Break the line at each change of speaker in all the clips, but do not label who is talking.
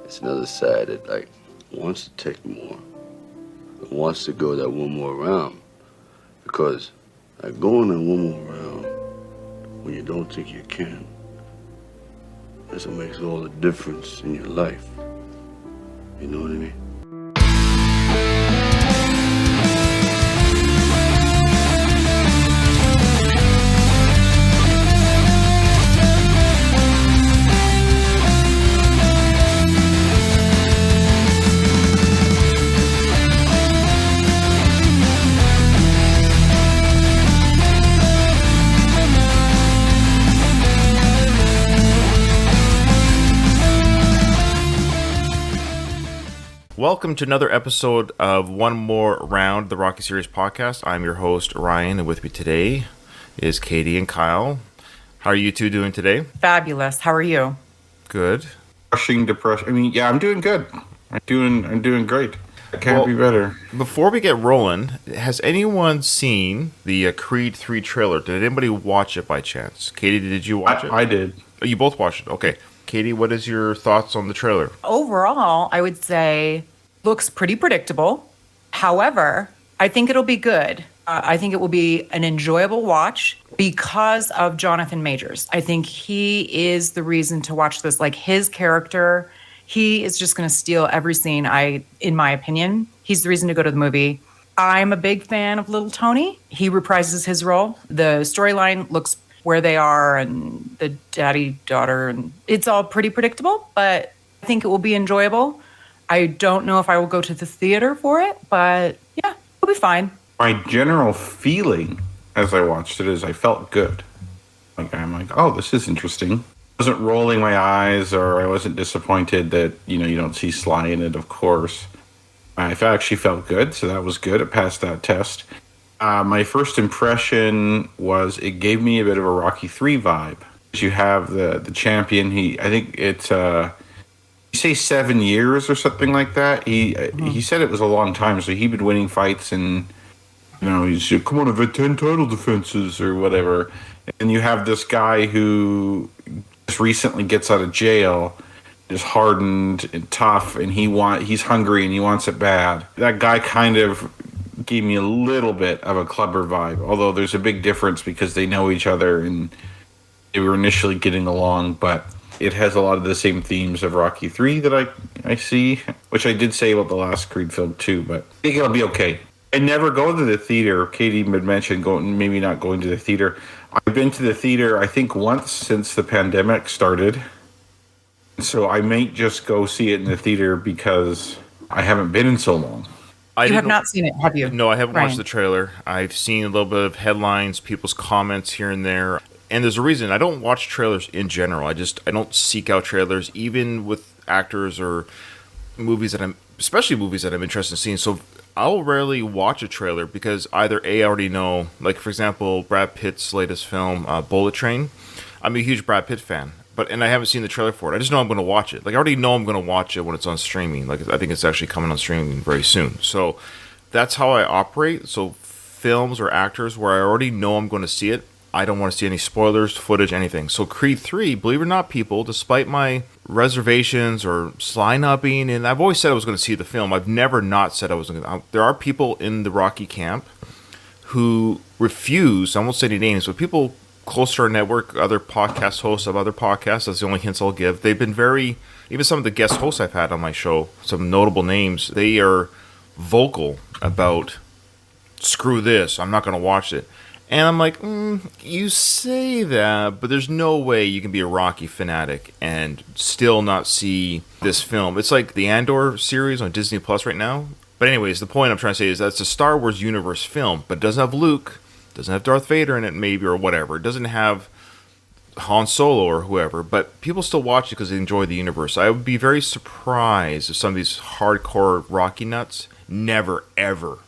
it's another side that like wants to take more, and wants to go that one more round, because like going that one more round when you don't think you can, that's what makes all the difference in your life. You know what I mean?
Welcome to another episode of One More Round, the Rocky Series podcast. I'm your host, Ryan, and with me today is Katie and Kyle. How are you two doing today?
Fabulous. How are you?
Good.
Crushing depression. I mean, yeah, I'm doing good. I'm doing great. I can't be better.
Before we get rolling, has anyone seen the Creed 3 trailer? Did anybody watch it by chance? Katie, did you watch it?
I did.
Oh, you both watched it. Okay. Katie, what is your thoughts on the trailer?
Overall, I would say looks pretty predictable. However, I think it'll be good. I think it will be an enjoyable watch because of Jonathan Majors. I think he is the reason to watch this. Like his character, he is just going to steal every scene. In my opinion, he's the reason to go to the movie. I'm a big fan of Little Tony. He reprises his role. The storyline looks where they are and the daddy-daughter, and it's all pretty predictable, but I think it will be enjoyable. I don't know if I will go to the theater for it, but yeah, it'll be fine.
My general feeling as I watched it is I felt good. I'm like, oh, this is interesting. I wasn't rolling my eyes, or I wasn't disappointed that, you don't see Sly in it, of course. I actually felt good, so that was good. It passed that test. My first impression was it gave me a bit of a Rocky 3 vibe. You have the champion. I think it's you say 7 years or something like that. He said it was a long time, so he'd been winning fights, and he's come on, I've had 10 title defenses or whatever. And you have this guy who just recently gets out of jail, is hardened and tough, and he's hungry and he wants it bad. That guy kind of gave me a little bit of a Clubber vibe, although there's a big difference because they know each other and they were initially getting along, but it has a lot of the same themes of Rocky 3 that I see, which I did say about the last Creed film too, but I think it'll be okay. I never go to the theater. Katie had mentioned maybe not going to the theater. I've been to the theater, I think, once since the pandemic started, so I might just go see it in the theater because I haven't been in so long.
You have not seen it, have you?
No, I haven't
Ryan?
watched the trailer. I've seen a little bit of headlines, people's comments here and there. And there's a reason. I don't watch trailers in general. I don't seek out trailers, even with actors or movies especially movies that I'm interested in seeing. So I'll rarely watch a trailer because either I already know, like for example, Brad Pitt's latest film, Bullet Train. I'm a huge Brad Pitt fan. And I haven't seen the trailer for it. I just know I'm going to watch it. Like, I already know I'm going to watch it when it's on streaming. Like, I think it's actually coming on streaming very soon. So that's how I operate. So films or actors where I already know I'm going to see it, I don't want to see any spoilers, footage, anything. So Creed 3, believe it or not, people, despite my reservations or Sly not being in, I've always said I was going to see the film. I've never not said I was going to. There are people in the Rocky camp who refuse, I won't say any names, but people close to our network, other podcast hosts of other podcasts, that's the only hints I'll give. They've been even some of the guest hosts I've had on my show, some notable names, they are vocal about, screw this, I'm not going to watch it. And I'm like, you say that, but there's no way you can be a Rocky fanatic and still not see this film. It's like the Andor series on Disney Plus right now. But anyways, the point I'm trying to say is that's a Star Wars universe film, but it doesn't have Luke, doesn't have Darth Vader in it maybe, or whatever. It doesn't have Han Solo or whoever, but people still watch it because they enjoy the universe. I would be very surprised if some of these hardcore Rocky nuts never, ever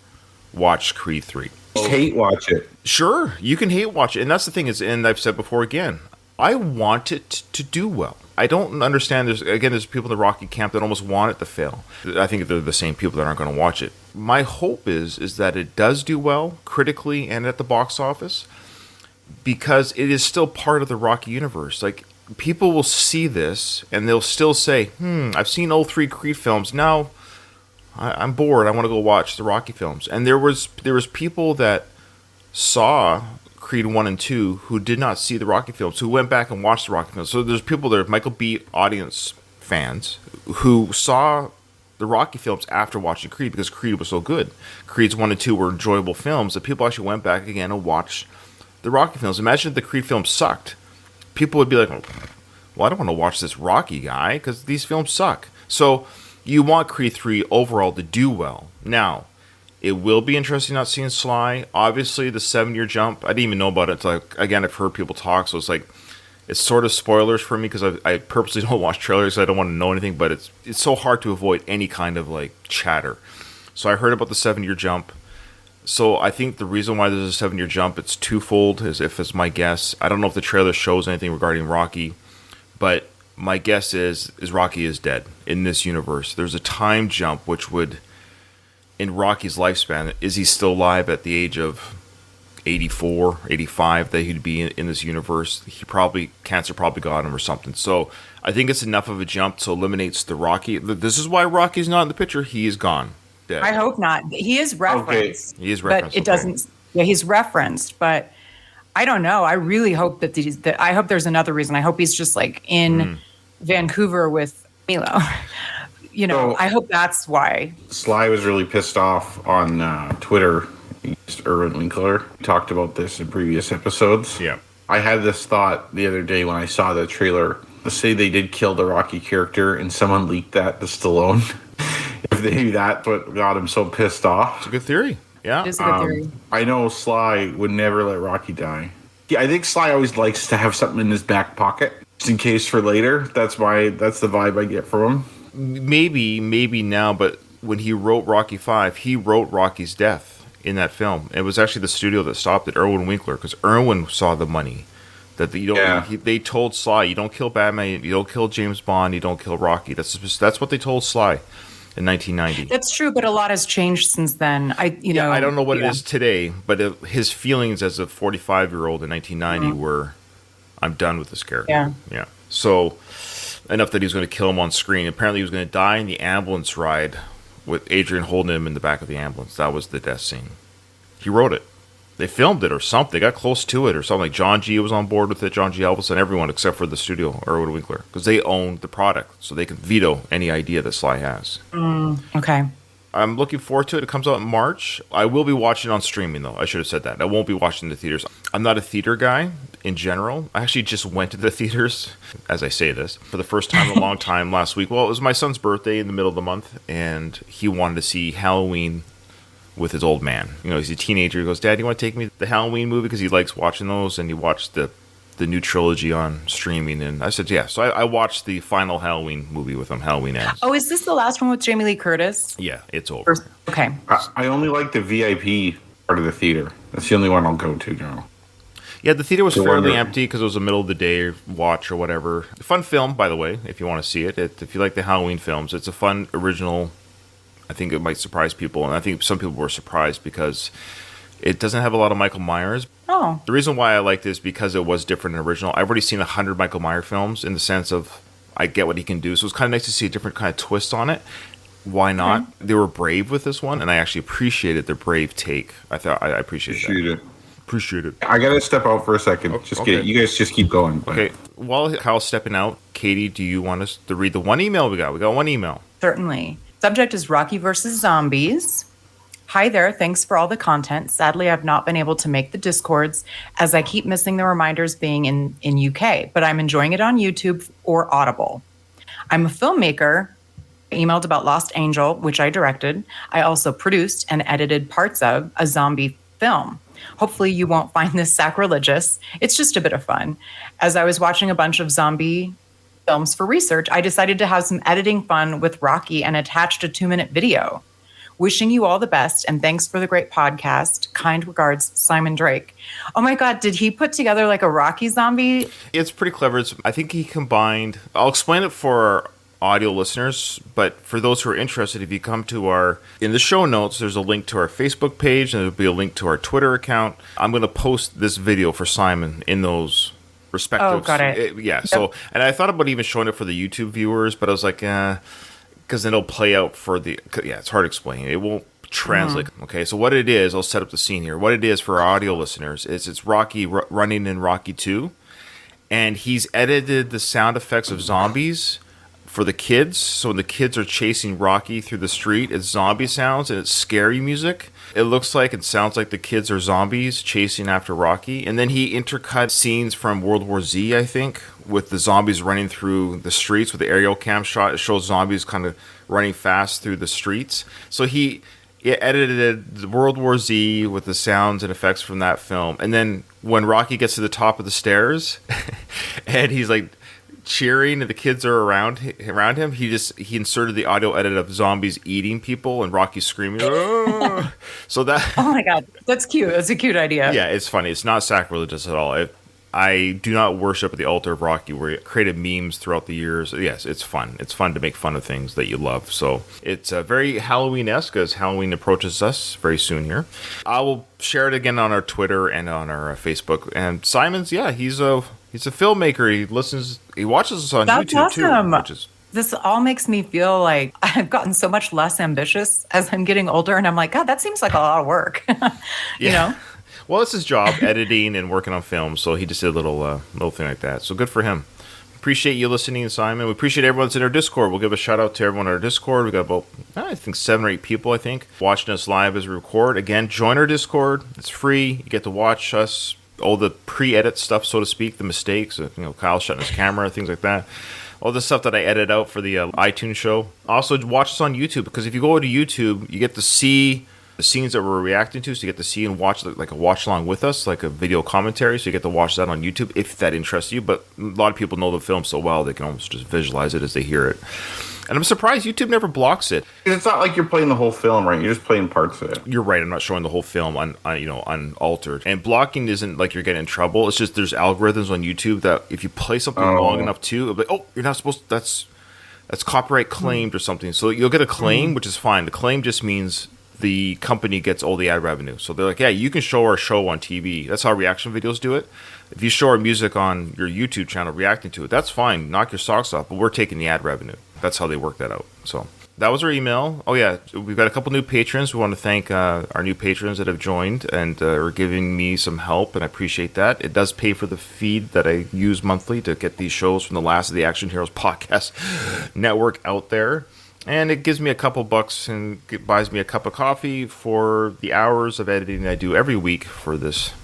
watched Creed 3.
Hate watch it.
Sure, you can hate watch it. And that's the thing is, and I've said before again, I want it to do well. I don't understand. There's people in the Rocky camp that almost want it to fail. I think they're the same people that aren't going to watch it. My hope is that it does do well critically and at the box office, because it is still part of the Rocky universe. Like, people will see this and they'll still say, I've seen all three Creed films. Now I'm bored. I want to go watch the Rocky films. And there was people that saw Creed 1 and 2 who did not see the Rocky films, who went back and watched the Rocky films. So there's people there, Michael B. audience fans, who saw the Rocky films after watching Creed because Creed was so good. Creed's 1 and 2 were enjoyable films that people actually went back again and watched the Rocky films. Imagine if the Creed films sucked. People would be like, well, I don't want to watch this Rocky guy because these films suck. So you want Creed 3 overall to do well. Now, it will be interesting not seeing Sly. Obviously, the 7-year jump, I didn't even know about it. It's like, again, I've heard people talk, so it's sort of spoilers for me because I purposely don't watch trailers. I don't want to know anything, but it's so hard to avoid any kind of like chatter. So I heard about the 7-year jump. So I think the reason why there's a 7-year jump, it's twofold, as if it's my guess. I don't know if the trailer shows anything regarding Rocky, but my guess is Rocky is dead in this universe. There's a time jump which would, in Rocky's lifespan, is he still alive at the age of 84, 85 that he'd be in this universe? Cancer probably got him or something. So I think it's enough of a jump to eliminates the Rocky. This is why Rocky's not in the picture. He is gone. Dead.
I hope not. He is referenced.
He is referenced.
But it doesn't. Yeah, he's referenced, but I don't know. I really hope that I hope there's another reason. I hope he's just like in Vancouver with Milo.
So,
I hope that's why.
Sly was really pissed off on Twitter. Erwin Winkler talked about this in previous episodes.
Yeah.
I had this thought the other day when I saw the trailer. Let's say they did kill the Rocky character and someone leaked that to Stallone. If they knew that, what got him so pissed off.
It's a good theory. Yeah.
It is a good theory.
I know Sly would never let Rocky die. Yeah, I think Sly always likes to have something in his back pocket just in case for later. That's the vibe I get from him.
Maybe now, but when he wrote Rocky 5, he wrote Rocky's death in that film. It was actually the studio that stopped it, Erwin Winkler, because Erwin saw the money. That they told Sly, you don't kill Batman, you don't kill James Bond, you don't kill Rocky. That's what they told Sly in 1990.
That's true, but a lot has changed since then. I
don't know what it is today, but his feelings as a 45-year-old in 1990 were, I'm done with this character. Yeah. So enough that he was going to kill him on screen. Apparently, he was going to die in the ambulance ride with Adrian holding him in the back of the ambulance. That was the death scene. He wrote it. They filmed it or something. They got close to it or something. Like John G was on board with it. John G. Elvis and everyone except for the studio, Erwin Winkler, because they own the product, so they can veto any idea that Sly has.
Okay.
I'm looking forward to it. It comes out in March. I will be watching on streaming, though. I should have said that. I won't be watching the theaters. I'm not a theater guy in general. I actually just went to the theaters, as I say this, for the first time in a long time last week. Well, it was my son's birthday in the middle of the month, and he wanted to see Halloween with his old man. He's a teenager. He goes, Dad, you want to take me to the Halloween movie? Because he likes watching those, and he watched the new trilogy on streaming. And I said, yeah. So I watched the final Halloween movie with him, Halloween Ends.
Oh, is this the last one with Jamie Lee Curtis?
Yeah, it's over.
Okay.
I only like the VIP part of the theater. That's the only one I'll go to now.
Yeah, the theater was fairly empty because it was a middle of the day watch or whatever. Fun film, by the way, if you want to see it. If you like the Halloween films, it's a fun, original. I think it might surprise people, and I think some people were surprised because it doesn't have a lot of Michael Myers.
Oh.
The reason why I liked it is because it was different and original. I've already seen 100 Michael Myers films in the sense of I get what he can do, so it's kind of nice to see a different kind of twist on it. Why not? Okay. They were brave with this one, and I actually appreciated their brave take. I appreciated that. Appreciate it.
I gotta step out for a second. You guys just keep going. But.
Okay. While Kyle's stepping out, Katie, do you want us to read the one email we got? We got one email.
Certainly. Subject is Rocky versus Zombies. Hi there. Thanks for all the content. Sadly, I've not been able to make the Discords as I keep missing the reminders being in UK, but I'm enjoying it on YouTube or Audible. I'm a filmmaker. I emailed about Lost Angel, which I directed. I also produced and edited parts of a zombie film. Hopefully you won't find this sacrilegious. It's just a bit of fun. As I was watching a bunch of zombie films for research, I decided to have some editing fun with Rocky and attached a 2-minute video. Wishing you all the best and thanks for the great podcast. Kind regards, Simon Drake. Oh my God, did he put together like a Rocky zombie?
It's pretty clever. I think he combined, I'll explain it for our audio listeners, but for those who are interested, if you come to in the show notes, there's a link to our Facebook page and there'll be a link to our Twitter account. I'm going to post this video for Simon in those respective.
Oh, got it.
Yeah. So, and I thought about even showing it for the YouTube viewers, but I was like, because then it'll play out for the. Yeah, it's hard to explain. It won't translate. Okay, so what it is, I'll set up the scene here. What it is for our audio listeners is it's Rocky running in Rocky 2, and he's edited the sound effects of zombies for the kids. So when the kids are chasing Rocky through the street, it's zombie sounds and it's scary music. It looks like and sounds like the kids are zombies chasing after Rocky. And then he intercut scenes from World War Z, I think, with the zombies running through the streets with the aerial cam shot. It shows zombies kind of running fast through the streets. So he edited World War Z with the sounds and effects from that film. And then when Rocky gets to the top of the stairs and he's like cheering and the kids are around him, he inserted the audio edit of zombies eating people and Rocky screaming. "Oh!" So that
Oh my God, that's cute. That's a cute idea.
yeah, it's funny. It's not sacrilegious at all. I do not worship at the altar of Rocky, where he created memes throughout the years. Yes, it's fun. It's fun to make fun of things that you love. So it's very Halloween-esque as Halloween approaches us very soon here. I will share it again on our Twitter and on our Facebook. And Simon's, yeah, he's a filmmaker. He watches us on
That's
YouTube
awesome.
too, which is
This all makes me feel like I've gotten so much less ambitious as I'm getting older. And I'm like, God, that seems like a lot of work. You know?
Well, it's his job, editing and working on film. So he just did a little thing like that. So good for him. Appreciate you listening, Simon. We appreciate everyone that's in our Discord. We'll give a shout out to everyone in our Discord. We got about, I think, 7 or 8 people, watching us live as we record. Again, join our Discord. It's free. You get to watch us, all the pre-edit stuff, so to speak, the mistakes, Kyle shutting his camera, things like that. All the stuff that I edit out for the iTunes show. Also, watch us on YouTube, because if you go to YouTube, you get to see the scenes that we're reacting to, so you get to see and watch like a watch along with us, like a video commentary, so you get to watch that on YouTube if that interests you. But a lot of people know the film so well they can almost just visualize it as they hear it. And I'm surprised YouTube never blocks it.
It's not like you're playing the whole film, right? You're just playing parts of it.
You're right. I'm not showing the whole film unaltered. And blocking isn't like you're getting in trouble. It's just there's algorithms on YouTube that if you play something long enough too, it'll be like, oh, you're not supposed to, that's copyright claimed or something. So you'll get a claim, which is fine. The claim just means the company gets all the ad revenue. So they're like, yeah, you can show our show on TV. That's how reaction videos do it. If you show our music on your YouTube channel reacting to it, that's fine. Knock your socks off, but we're taking the ad revenue. That's how they work that out. So that was our email. Oh, yeah, we've got a couple new patrons. We want to thank our new patrons that have joined and are giving me some help, and I appreciate that. It does pay for the feed that I use monthly to get these shows from the Last of the Action Heroes podcast network out there. And it gives me a couple bucks and buys me a cup of coffee for the hours of editing I do every week for this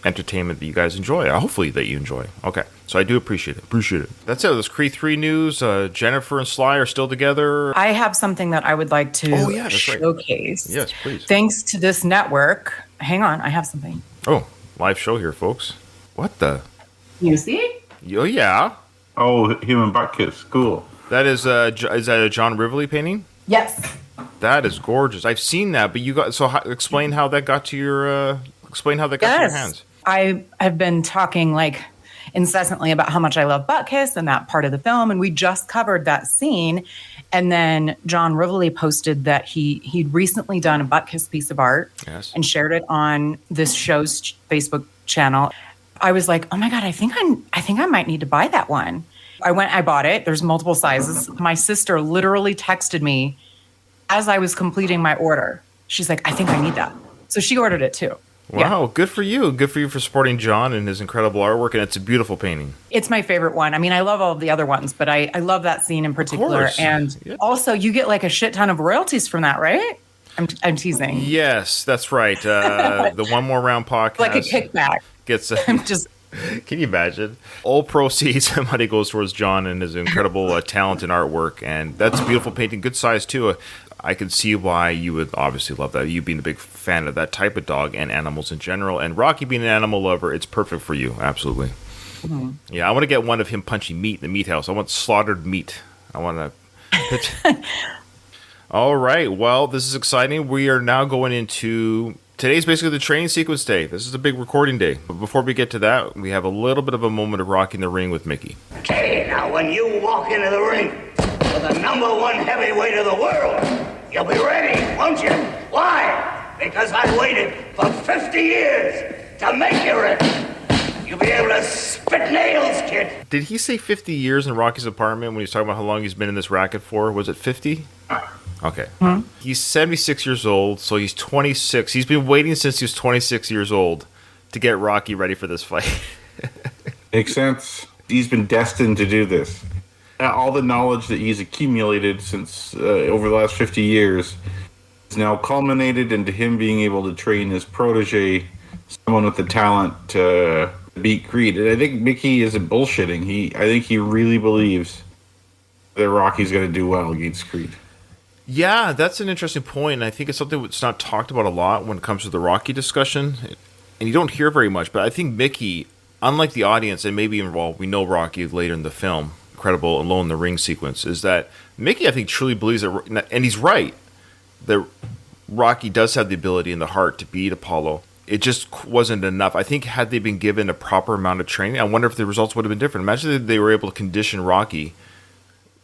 entertainment that you guys enjoy. Hopefully that you enjoy. Okay, so I do appreciate it. That's it. There's Creed 3 news. Jennifer and Sly are still together.
I have something that I would like to
that's right.
showcase.
Yes, please.
Thanks to this network. Hang on, I have something.
Oh, live show here, folks. What the?
You see?
Oh, yeah.
Oh, Human Butt Kiss. Cool.
That is that a John Rivoli painting?
Yes.
That is gorgeous. I've seen that, but you got explain how that got to your to your hands.
I have been talking like incessantly about how much I love Butt Kiss and that part of the film, and we just covered that scene. And then John Rivoli posted that he'd recently done a Butt Kiss piece of art and shared it on this show's Facebook channel. I was like, oh my God, I think I might need to buy that one. I bought it. There's multiple sizes. My sister literally texted me as I was completing my order. She's like, I think I need that. So she ordered it too.
Wow, Good for you. Good for you for supporting John and his incredible artwork. And it's a beautiful painting.
It's my favorite one. I mean, I love all of the other ones, but I love that scene in particular. And also, you get like a shit ton of royalties from that, right? I'm teasing.
Yes, that's right. The One More Round podcast.
Like a kickback. I'm just...
Can you imagine? All proceeds and money goes towards John and his incredible talent and artwork. And that's a beautiful painting. Good size, too. I can see why you would obviously love that. You being a big fan of that type of dog and animals in general. And Rocky being an animal lover, it's perfect for you. Absolutely. Mm-hmm. Yeah, I want to get one of him punching meat in the meat house. I want slaughtered meat. I want to... All right. Well, this is exciting. We are now going into... Today's basically the training sequence day. This is a big recording day. But before we get to that, we have a little bit of a moment of rocking the ring with Mickey.
Okay, now when you walk into the ring with the #1 heavyweight of the world, you'll be ready, won't you? Why? Because I waited for 50 years to make you ready. You'll be able to spit nails, kid.
Did he say 50 years in Rocky's apartment when he was talking about how long he's been in this racket for? Was it 50? Okay. He's 76 years old, so he's 26. He's been waiting since he was 26 years old to get Rocky ready for this fight.
Makes sense. He's been destined to do this. All the knowledge that he's accumulated since over the last 50 years is now culminated into him being able to train his protege, someone with the talent to beat Creed. And I think Mickey isn't bullshitting. I think he really believes that Rocky's going to do well against Creed.
Yeah, that's an interesting point, and I think it's something that's not talked about a lot when it comes to the Rocky discussion, and you don't hear very much, but I think Mickey, unlike the audience, and maybe even, well, we know Rocky later in the film, incredible Alone in the Ring sequence, is that Mickey, I think, truly believes that, and he's right, that Rocky does have the ability and the heart to beat Apollo. It just wasn't enough. I think had they been given a proper amount of training, I wonder if the results would have been different. Imagine that they were able to condition Rocky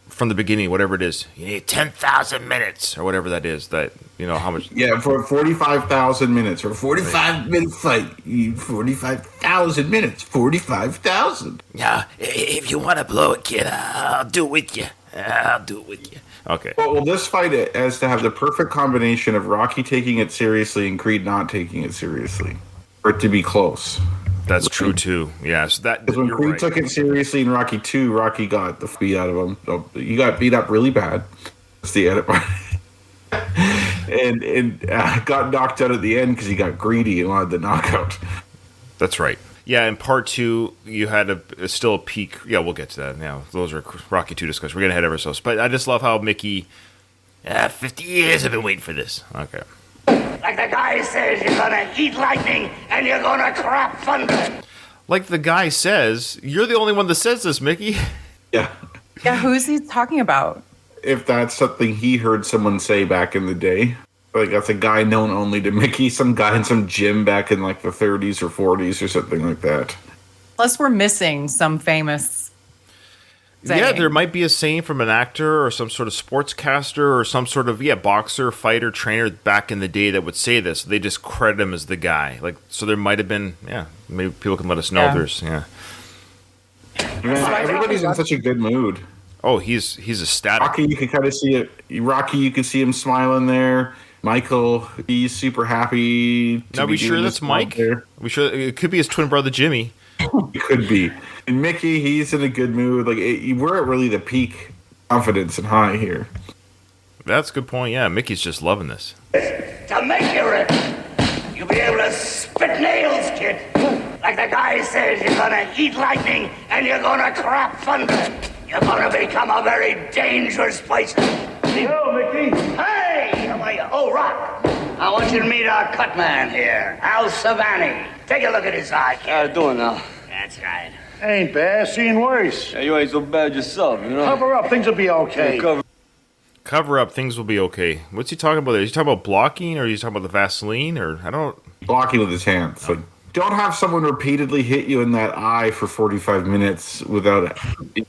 from the beginning, whatever it is. You need 10,000 minutes or whatever that is. That, you know, how much.
Yeah, for 45,000 minutes or 45-minute fight, you need 45,000 minutes. 45,000.
Yeah, if you want to blow it, kid, I'll do it with you. I'll do it with you. Okay.
Well, this fight has to have the perfect combination of Rocky taking it seriously and Creed not taking it seriously for it to be close.
That's true too. Yeah, so that
Because when
you're
Creed
right.
took it seriously in Rocky 2, Rocky got the beat out of him. So he got beat up really bad. That's the edit part. and got knocked out at the end because he got greedy and wanted the knockout.
That's right. Yeah, in part 2, you had still a peak. Yeah, we'll get to that now. Those are Rocky 2 discussions. We're getting ahead of ourselves. But I just love how Mickey, 50 years I've been waiting for this. Okay.
Like the guy says, you're gonna eat lightning and you're gonna crap thunder.
Like the guy says, you're the only one that says this, Mickey.
Yeah.
Yeah, who's he talking about?
If that's something he heard someone say back in the day. Like, that's a guy known only to Mickey. Some guy in some gym back in, like, the 30s or 40s or something like that.
Plus, we're missing some famous saying.
Yeah, there might be a saying from an actor or some sort of sportscaster or some sort of, boxer, fighter, trainer back in the day that would say this. They just credit him as the guy. Like, so there might have been, maybe people can let us know if there's,
Man, everybody's in such a good mood.
Oh, he's ecstatic.
Rocky, you can kind of see it. Rocky, you can see him smiling there. Michael, he's super happy.
Now, we sure that's Mike?
There.
We sure it could be his twin brother Jimmy.
It could be. And Mickey, he's in a good mood. Like, we're at really the peak confidence and high here.
That's a good point. Yeah, Mickey's just loving this.
To make you rich, you'll be able to spit nails, kid. Like the guy says, you're gonna eat lightning and you're gonna crap thunder. You're gonna become a very dangerous person. Yo, Mickey. Hey, how are you? Oh, Rock. I want you to meet our cut man here, Al Savani. Take a look at his eye, kid.
How you doing now?
That's right.
Ain't bad, seen worse.
Yeah, you ain't so bad yourself, you know?
Cover up, things will be okay.
Cover up, things will be okay. What's he talking about there? Is he talking about blocking or is he talking about the Vaseline or I don't...
Blocking with his hands. Like, don't have someone repeatedly hit you in that eye for 45 minutes without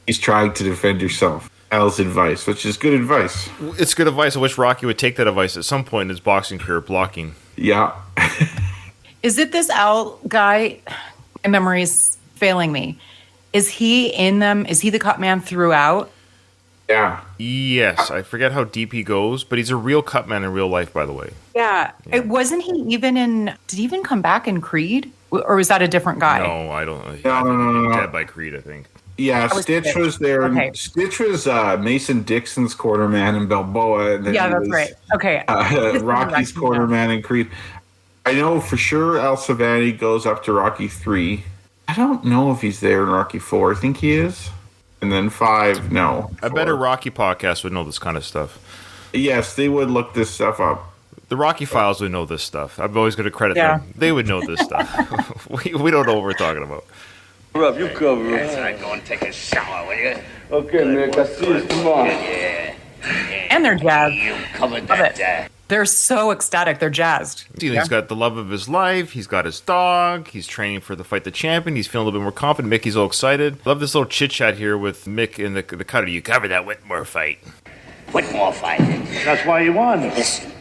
he's trying to defend yourself. Al's advice, which is good advice.
It's good advice. I wish Rocky would take that advice at some point in his boxing career, blocking.
Yeah.
Is it this Al guy? My memory's failing me. Is he in them? Is he the cut man throughout?
Yeah.
Yes, I forget how deep he goes, but he's a real cut man in real life, by the way.
Yeah. Wasn't he even in... Did he even come back in Creed? Or was that a different guy?
No, I don't.
No.
Dead by Creed, I think.
Yeah,
was
Stitch
Stitch.
was there.
Okay.
Stitch was Mason Dixon's cornerman in Balboa. And then
Yeah,
he
that's
was,
right. Okay.
Rocky's cornerman in Creed. I know for sure Al Savani goes up to Rocky 3. I don't know if he's there in Rocky 4. I think he is. And then 5, no.
I bet a Rocky podcast would know this kind of stuff.
Yes, they would look this stuff up.
The Rocky Files would know this stuff. I'm always going to credit
Yeah.
them. They would know this stuff. we don't know what we're talking about.
Cover up, you cover
That's
up.
right. Go and take a shower, will you?
Okay, Mick, I see you tomorrow.
Yeah.
And they're jazzed.
You covered
Love
that.
it. They're so ecstatic. They're jazzed.
He's got the love of his life. He's got his dog. He's training for the Fight the Champion. He's feeling a little bit more confident. Mickey's all excited. Love this little chit chat here with Mick in the cutter. You covered that Whitmore fight.
Whitmore fight.
That's why you won.
Listen,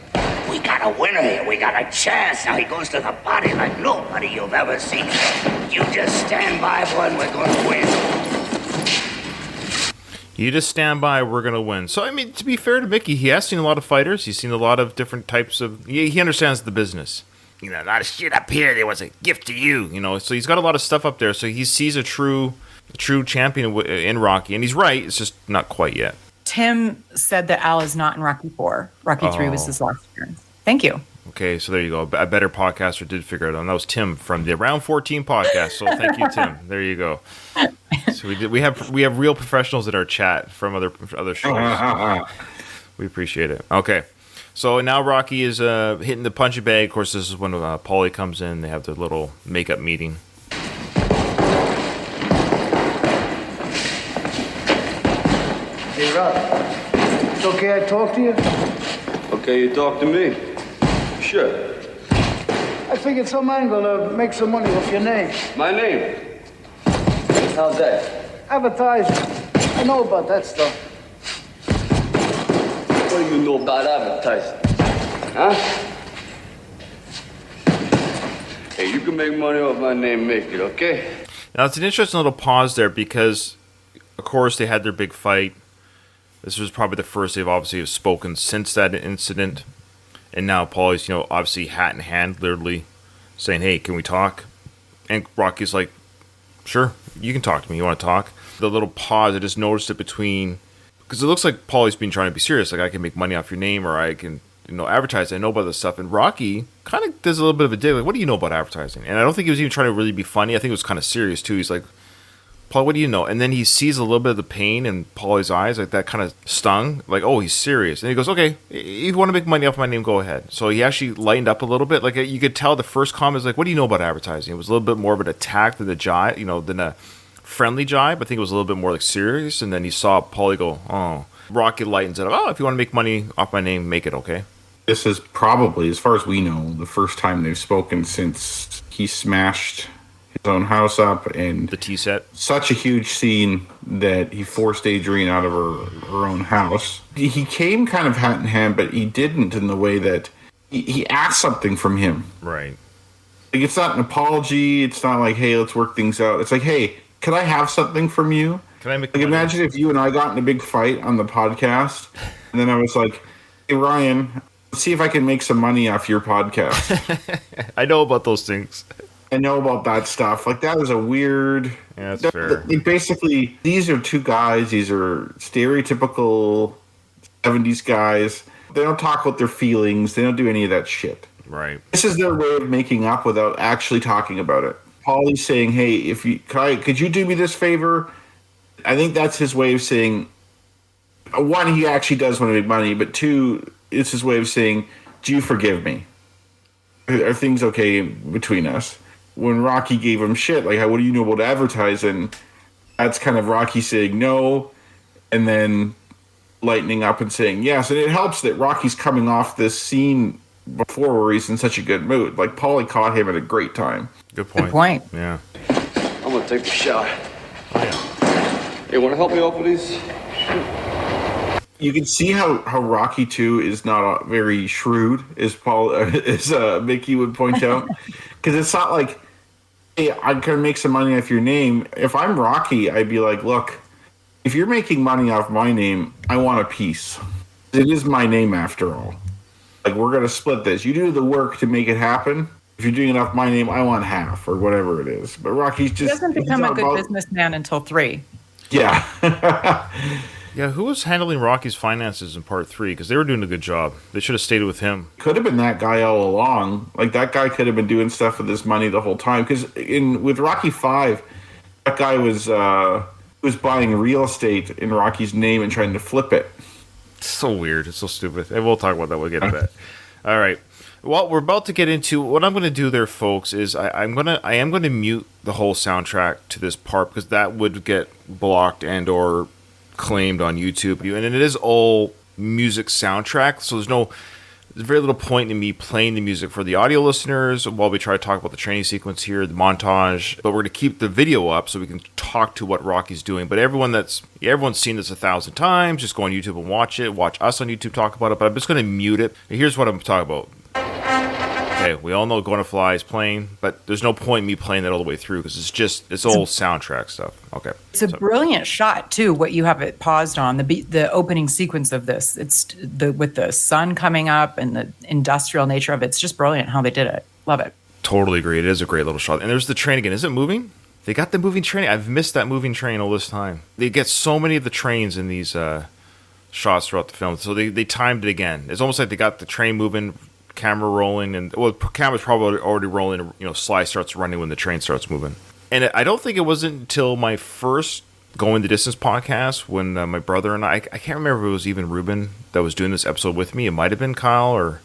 we We got a winner here. We got a chance. Now he goes to the party like nobody you've ever seen. You just stand by, boy, and we're going to win.
You just stand by, we're going to win. So, I mean, to be fair to Mickey, he has seen a lot of fighters. He's seen a lot of different types of... He understands the business. You know, a lot of shit up here. There was a gift to you. You know, so he's got a lot of stuff up there. So he sees a true champion in Rocky. And he's right. It's just not quite yet.
Tim said that Al is not in Rocky 4. Rocky 3 was his last appearance. Thank you.
Okay, so there you go. A better podcaster did figure it out. And that was Tim from the Round 14 podcast. So thank you, Tim. There you go. So we have real professionals in our chat from other shows. We appreciate it. Okay, so now Rocky is hitting the punching bag. Of course, this is when Paulie comes in. They have their little makeup meeting.
Hey, Rob. It's okay I talk to you?
Okay, you talk to me. Sure.
I figured some angle to make some money off your name.
My name? How's that?
Advertising. I know about that stuff.
What do you know about advertising? Huh? Hey, you can make money off my name, make it, okay?
Now, it's an interesting little pause there because, of course, they had their big fight. This was probably the first they've obviously have spoken since that incident. And now Paulie's, obviously hat in hand, literally saying, hey, can we talk? And Rocky's like, sure, you can talk to me. You want to talk? The little pause, I just noticed it between... Because it looks like Paulie's been trying to be serious. Like, I can make money off your name or I can, advertise. I know about this stuff. And Rocky kind of does a little bit of a dig. Like, what do you know about advertising? And I don't think he was even trying to really be funny. I think it was kind of serious, too. He's like, Paul, what do you know? And then he sees a little bit of the pain in Paulie's eyes, like that kind of stung. Like, oh, he's serious. And he goes, okay, if you want to make money off my name, go ahead. So he actually lightened up a little bit. Like, you could tell the first comment was like, what do you know about advertising? It was a little bit more of an attack than a jibe, than a friendly jibe. I think it was a little bit more like serious. And then he saw Paulie go, oh. Rocky lightens it up. Oh, if you want to make money off my name, make it, okay?
This is probably, as far as we know, the first time they've spoken since he smashed his own house up, and
the tea set.
Such a huge scene that he forced Adrian out of her own house. He came kind of hat in hand, but he didn't in the way that he asked something from him.
Right.
Like, it's not an apology. It's not like, hey, let's work things out. It's like, hey, can I have something from you?
Can I make
like, imagine if you and I got in a big fight on the podcast, and then I was like, hey, Ryan, let's see if I can make some money off your podcast.
I know about those things.
I know about that stuff. Like, that was a weird...
Yeah, that's fair.
Basically, these are two guys. These are stereotypical 70s guys. They don't talk about their feelings. They don't do any of that shit.
Right.
This is their way of making up without actually talking about it. Paulie's saying, hey, could you do me this favor? I think that's his way of saying, one, he actually does want to make money, but two, it's his way of saying, do you forgive me? Are things okay between us? When Rocky gave him shit, like, what do you know about advertising? That's kind of Rocky saying no, and then lightening up and saying yes. And it helps that Rocky's coming off this scene before where he's in such a good mood. Like, Paulie caught him at a great time.
Good point.
Good point.
Yeah.
I'm gonna take the shot.
Oh, yeah.
Hey, wanna help me open these?
You can see how Rocky 2 is not very shrewd, as Mickey would point out. Because it's not like, hey, I can make some money off your name. If I'm Rocky, I'd be like, look, if you're making money off my name, I want a piece. It is my name after all. Like, we're going to split this. You do the work to make it happen. If you're doing it off my name, I want half or whatever it is. But Rocky's just...
He doesn't become a good businessman until 3.
Yeah.
Yeah, who was handling Rocky's finances in part 3? Because they were doing a good job. They should have stayed with him.
Could have been that guy all along. Like, that guy could have been doing stuff with his money the whole time. Because with Rocky 5, that guy was buying real estate in Rocky's name and trying to flip it.
It's so weird. It's so stupid. And we'll talk about that. We'll get to that. All right. Well, we're about to get into what I'm going to do there, folks. Is I am going to mute the whole soundtrack to this part because that would get blocked and or claimed on YouTube. And it is all music soundtrack, so there's no There's very little point in me playing the music for the audio listeners while we try to talk about the training sequence here, the montage. But we're going to keep the video up so we can talk to what Rocky's doing. But everyone's seen this 1,000 times. Just go on YouTube and watch it. Watch us on YouTube talk about it. But I'm just going to mute it. Here's what I'm talking about. Okay, we all know Gonna Fly is playing, but there's no point in me playing that all the way through because it's old soundtrack stuff. Okay.
It's a brilliant shot too. What you have it paused on the opening sequence of this. It's with the sun coming up and the industrial nature of it. It's just brilliant how they did it. Love it.
Totally agree. It is a great little shot. And there's the train again. Is it moving? They got the moving train. I've missed that moving train all this time. They get so many of the trains in these shots throughout the film. So they timed it again. It's almost like they got the train moving, camera rolling, and camera's probably already rolling. Sly starts running when the train starts moving. And I don't think it wasn't until my first Going the Distance podcast when my brother and I can't remember if it was even Ruben that was doing this episode with me. It might have been Kyle, or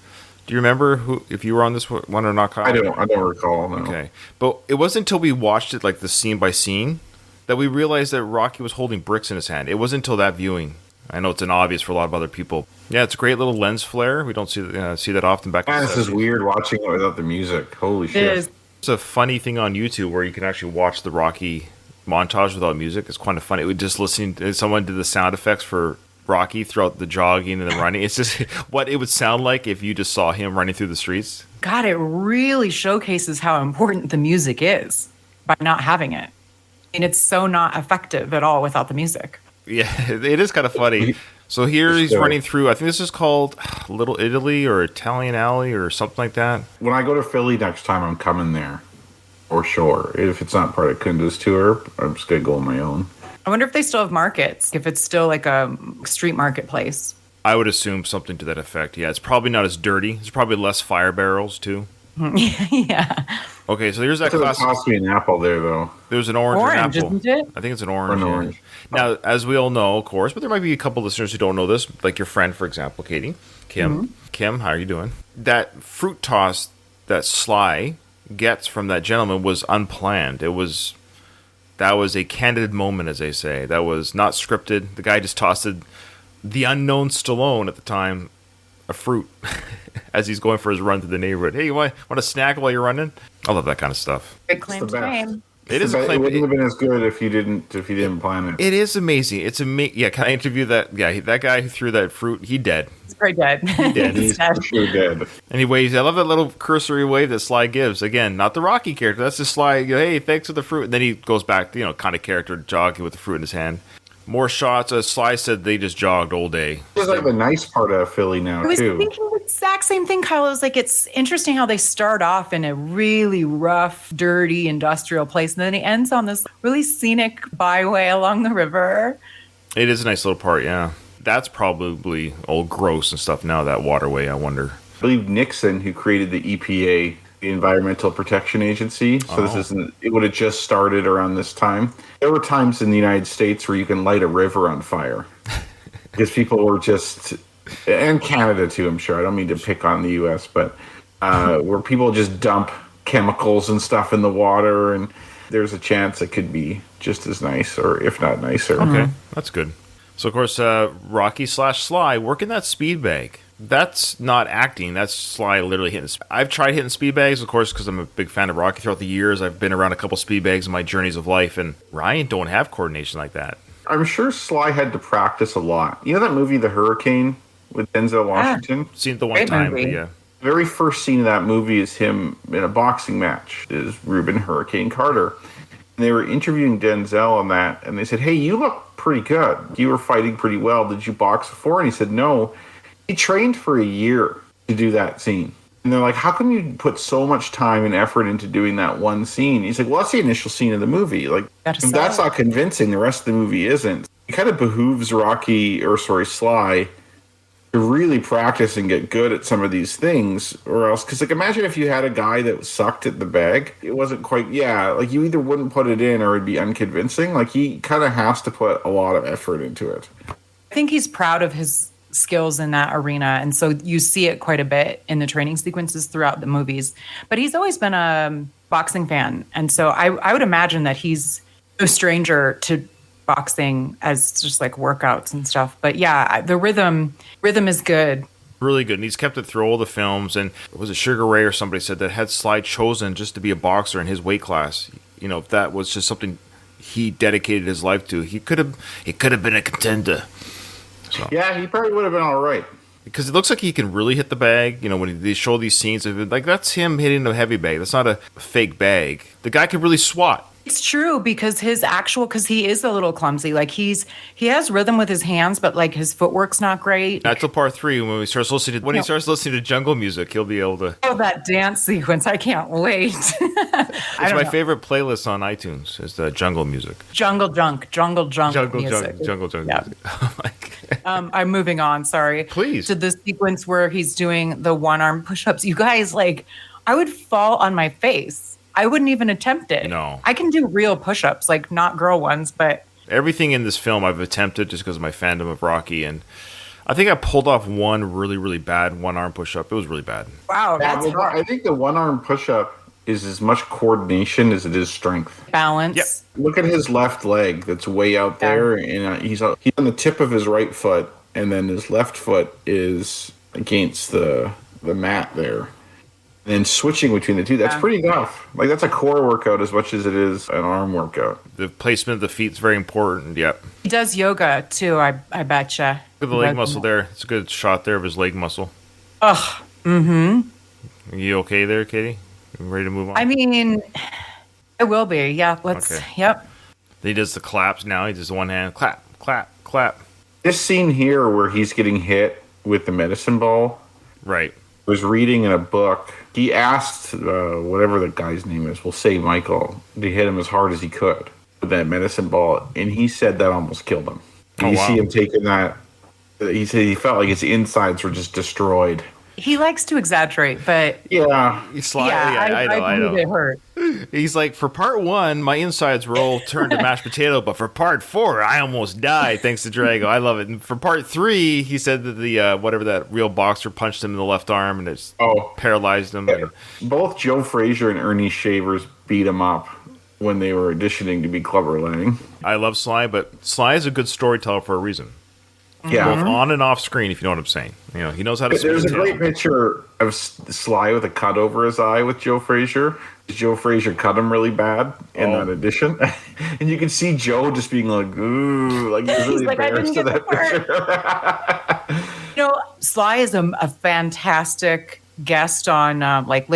do you remember if you were on this one or not, Kyle?
I don't recall. No.
Okay, but it wasn't until we watched it like the scene by scene that we realized that Rocky was holding bricks in his hand. It wasn't until that viewing. I know it's an obvious for a lot of other people. Yeah, it's a great little lens flare. We don't see that often back in the 70s.
This is weird watching it without the music. Holy shit.
It's a funny thing on YouTube where you can actually watch the Rocky montage without music. It's kind of funny. We just listening to someone did the sound effects for Rocky throughout the jogging and the running. It's just what it would sound like if you just saw him running through the streets.
God, it really showcases how important the music is by not having it. And it's so not effective at all without the music.
Yeah, it is kind of funny. So here he's running through, I think this is called Little Italy or Italian Alley or something like that.
When I go to Philly next time, I'm coming there. For sure. If it's not part of Kunda's tour, I'm just going to go on my own.
I wonder if they still have markets, if it's still like a street marketplace.
I would assume something to that effect. Yeah, it's probably not as dirty. There's probably less fire barrels, too.
Yeah.
Okay, so here's that
classic. It cost me an apple there, though.
There's an orange and apple.
Isn't it?
I think it's an orange.
An orange.
Now, as we all know, of course, but there might be a couple listeners who don't know this, like your friend, for example, Katie, Kim. Mm-hmm. Kim, how are you doing? That fruit toss that Sly gets from that gentleman was unplanned. That was a candid moment, as they say. That was not scripted. The guy just tossed the unknown Stallone at the time a fruit as he's going for his run through the neighborhood. Hey, you want a snack while you're running? I love that kind of stuff.
Good claim to fame.
It is a claim.
It wouldn't have been as good if you didn't plan it.
It is amazing. It's amazing. Yeah, can I interview that guy? That guy who threw that fruit, he dead.
He's pretty dead.
He's for sure dead.
Anyways, I love that little cursory wave that Sly gives. Again, not the Rocky character. That's just Sly. Hey, thanks for the fruit. And then he goes back, kind of character jogging with the fruit in his hand. More shots. As Sly said, they just jogged all day.
It's like the nice part of Philly now, too.
I was thinking the exact same thing, Kyle. It was like, it's interesting how they start off in a really rough, dirty, industrial place, and then it ends on this really scenic byway along the river.
It is a nice little part, yeah. That's probably all gross and stuff now, that waterway, I wonder.
I believe Nixon, who created the EPA, the Environmental Protection Agency. So it would have just started around this time. There were times in the United States where you can light a river on fire because people were just, and Canada too, I'm sure. I don't mean to pick on the U.S., but where people just dump chemicals and stuff in the water, and there's a chance it could be just as nice, or if not nicer.
Okay, that's good. So, of course, Rocky/Sly working that speed bag. That's not acting. That's Sly literally hitting. I've tried hitting speed bags, of course, because I'm a big fan of Rocky. Throughout the years, I've been around a couple speed bags in my journeys of life, and Ryan don't have coordination like that.
I'm sure Sly had to practice a lot. You know that movie, The Hurricane, with Denzel Washington?
Seen it the one time, but yeah.
The very first scene of that movie is him in a boxing match, is Reuben Hurricane Carter. And they were interviewing Denzel on that, and they said, hey, you look pretty good. You were fighting pretty well. Did you box before? And he said, no. He trained for a year to do that scene. And they're like, how come you put so much time and effort into doing that one scene? He's like, well, that's the initial scene of the movie. Like, if that's not convincing, the rest of the movie isn't. It kind of behooves Sly to really practice and get good at some of these things, or else, because like imagine if you had a guy that sucked at the bag, it wasn't quite, like you either wouldn't put it in or it'd be unconvincing. Like he kind of has to put a lot of effort into it.
I think he's proud of his skills in that arena, and so you see it quite a bit in the training sequences throughout the movies. But he's always been a boxing fan, and so I would imagine that he's no stranger to boxing as just like workouts and stuff. But yeah, the rhythm is good.
Really good. And he's kept it through all the films. And was it Sugar Ray or somebody said that had Sly chosen just to be a boxer in his weight class, you know, if that was just something he dedicated his life to, he could have been a contender. So.
Yeah, he probably would have been all right.
Because it looks like he can really hit the bag. You know, when they show these scenes, like that's him hitting a heavy bag. That's not a fake bag. The guy can really swat.
It's true because because he is a little clumsy. Like he has rhythm with his hands, but like his footwork's not great.
Not till part 3 when he starts listening to jungle music, he'll be able to.
Oh, that dance sequence! I can't wait.
It's my favorite playlist on iTunes. Is the jungle music.
Jungle junk music.
Music.
I'm moving on. Sorry.
Please.
To the sequence where he's doing the one-arm push-ups. You guys, like, I would fall on my face. I wouldn't even attempt it.
No.
I can do real push-ups, like not girl ones, but
Everything in this film I've attempted just because of my fandom of Rocky, and I think I pulled off one really, really bad one-arm push-up. It was really bad.
wow,
Yeah,
that's
well, I think the one-arm push-up is as much coordination as it is strength.
balance.
Yep.
Look at his left leg that's way out there, and he's on the tip of his right foot, and then his left foot is against the mat there. And then switching between the two, that's pretty tough. Like, that's a core workout as much as it is an arm workout.
The placement of the feet is very important. Yep.
He does yoga too, I betcha.
Look at the leg muscle there. It's a good shot there of his leg muscle.
Ugh.
Are you okay there, Katie? You ready to move on?
I mean, it will be. Yeah, let's.
Okay.
Yep.
He does the claps now. He does the one hand clap, clap, clap.
This scene here where he's getting hit with the medicine ball,
Right.
I was reading in a book. He asked whatever the guy's name is, we'll say Michael, to hit him as hard as he could with that medicine ball, and he said that almost killed him.
Oh,
You
wow.
see him taking that. He said he felt like his insides were just destroyed.
He likes to exaggerate, but
Yeah,
I know.
believe it hurt.
He's like, for part 1, my insides were all turned to mashed potato, but for part 4, I almost died thanks to Drago. I love it. And for part 3, he said that the whatever that real boxer punched him in the left arm and it's paralyzed him. And
both Joe Frazier and Ernie Shavers beat him up when they were auditioning to be Clubber Lang.
I love Sly, but Sly is a good storyteller for a reason.
Yeah.
Both on and off screen, if you know what I'm saying. You know, he knows how to spin
There's
a
a
tale.
great picture of Sly with a cut over his eye with Joe Frazier. Joe Frazier cut him really bad in that audition. And you can see Joe just being like, ooh, like he's really
He's like, I didn't
embarrassed of
get
that
the
picture.
You know, Sly is a fantastic guest on like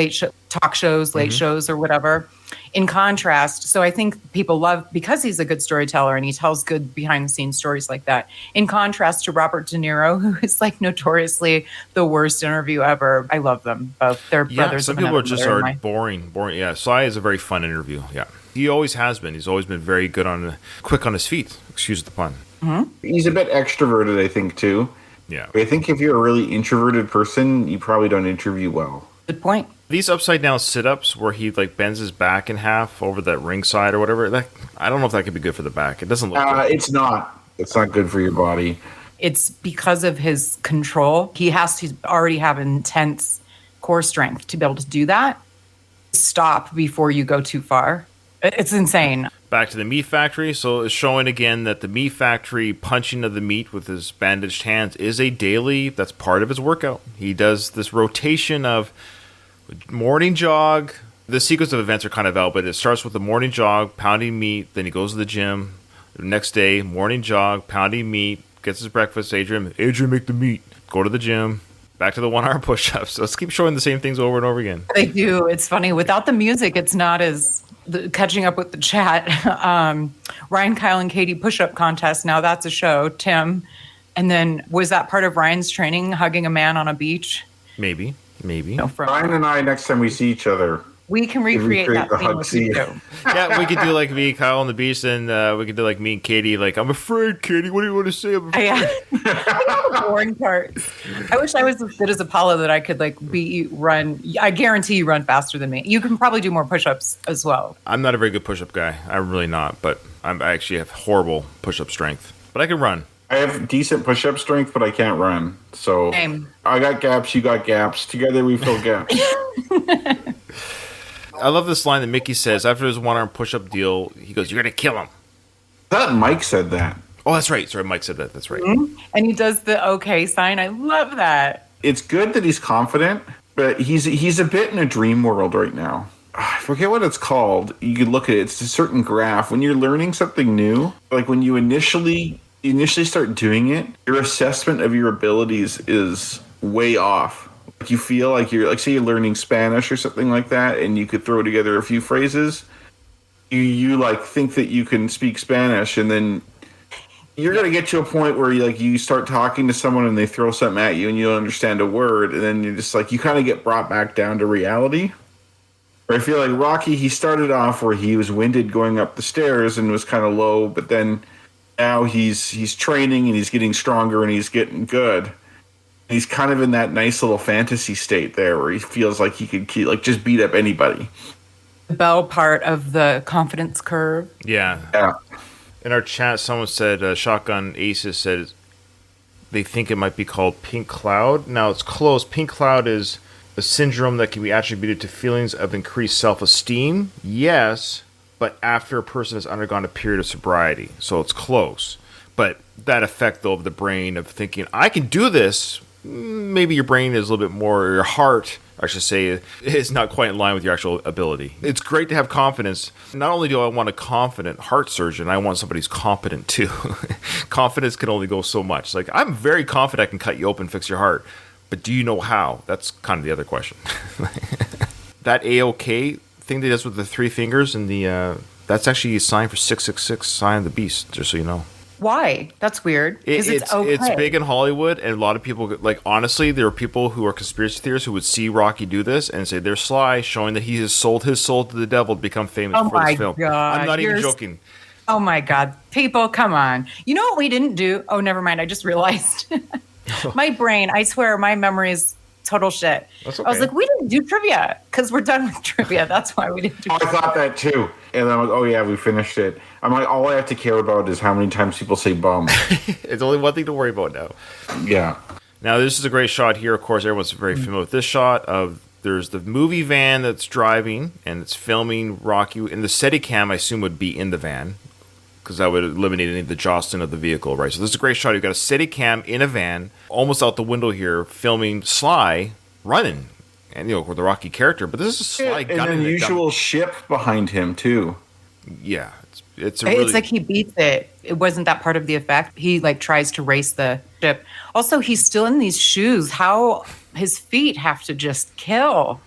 talk shows, late shows, or whatever. In contrast, so I think people love because he's a good storyteller and he tells good behind the scenes stories like that. In contrast to Robert De Niro, who is like notoriously the worst interview ever. I love them both. They're brothers.
Some
of
people
another
are just
mother.
boring. Yeah, Sly is a very fun interview. Yeah, he always has been. He's always been very good quick on his feet. Excuse the pun.
He's a bit extroverted, I think, too.
Yeah.
I think if you're a really introverted person, you probably don't interview well.
Good point.
These upside down sit ups where he like bends his back in half over that ringside or whatever. I don't know if that could be good for the back. It doesn't look good.
It's not. It's not good for your body.
It's because of his control. He has to already have intense core strength to be able to do that. Stop before you go too far. It's insane.
Back to the meat factory. So it's showing again that the meat factory punching of the meat with his bandaged hands is a daily, that's part of his workout. He does this rotation of morning jog. The sequence of events are kind of out, but it starts with the morning jog, pounding meat. Then he goes to the gym. The next day, morning jog, pounding meat, gets his breakfast. Adrian, make the meat. Go to the gym. Back to the one-arm push-ups. So let's keep showing the same things over and over again.
They do. It's funny. Without the music, it's not as catching up with the chat. Ryan, Kyle, and Katie push-up contest. Now that's a show. Tim. And then was that part of Ryan's training, hugging a man on a beach?
Maybe.
No, from
Brian and I, next time we see each other,
we can recreate that
the
scene
hug
with
scene.
you too.
Yeah, we could do like me, Kyle on the beach, and we could do like me and Katie. Like, I'm afraid, Katie. What do you want to say? I'm afraid.
I got the boring parts. I wish I was as good as Apollo that I could like run. I guarantee you run faster than me. You can probably do more push-ups as well.
I'm not a very good push-up guy. I'm really not, but I actually have horrible push-up strength. But I can run.
I have decent push-up strength, but I can't run. So
Same.
I got gaps, you got gaps. Together we fill gaps.
I love this line that Mickey says after his one-arm push-up deal. He goes, "You're gonna kill him."
I thought Mike said that.
Oh, that's right. Sorry, Mike said that. That's right.
And he does the okay sign. I love that.
It's good that he's confident, but he's a bit in a dream world right now. I forget what it's called. You could look at it. It's a certain graph. When you're learning something new, like when you initially start doing it, your assessment of your abilities is way off. Like you feel like you're like, say you're learning Spanish or something like that, and you could throw together a few phrases. You like think that you can speak Spanish, and then you're gonna get to a point where you start talking to someone and they throw something at you and you don't understand a word, and then you're just like you kind of get brought back down to reality. Or I feel like Rocky, he started off where he was winded going up the stairs and was kind of low, but then now he's training and he's getting stronger and he's getting good. He's kind of in that nice little fantasy state there where he feels like he could just beat up anybody.
The Bell part of the confidence curve.
Yeah.
Yeah.
In our chat, someone said, Shotgun Aces said they think it might be called Pink Cloud. Now, it's close. Pink Cloud is a syndrome that can be attributed to feelings of increased self-esteem. Yes, but after a person has undergone a period of sobriety. So it's close. But that effect, though, of the brain of thinking, I can do this, maybe your brain is a little bit more, or your heart, I should say, is not quite in line with your actual ability. It's great to have confidence. Not only do I want a confident heart surgeon, I want somebody who's competent too. Confidence can only go so much. Like, I'm very confident I can cut you open, fix your heart. But do you know how? That's kind of the other question. That AOK thing that he does with the three fingers and that's actually a sign for 666, sign of the beast, just so you know.
Why? That's weird.
It's
okay.
It's big in Hollywood, and a lot of people, like, honestly, there are people who are conspiracy theorists who would see Rocky do this and say, there's Sly showing that he has sold his soul to the devil to become famous for this film.
God.
I'm not even joking.
Oh my God. People, come on. You know what we didn't do? Oh, never mind. I just realized. My brain, I swear, my memory is total shit.
That's okay.
I was like, we didn't do trivia because we're done with trivia. That's why we didn't do
I thought that too. And I'm like, oh yeah, we finished it. I'm like, all I have to care about is how many times people say bum.
It's only one thing to worry about now.
Yeah.
Now, this is a great shot here. Of course, everyone's very familiar with this shot of there's the movie van that's driving and it's filming Rocky. And the Steadicam, I assume, would be in the van because that would eliminate any of the jostling of the vehicle, right? So this is a great shot. You've got a Steadicam in a van, almost out the window here, filming Sly running. And, with the Rocky character. But this is Sly gunning.
And an unusual ship behind him, too.
Yeah. It's
like he beats it. It wasn't that part of the effect. He tries to race the ship. Also, he's still in these shoes. How his feet have to just kill.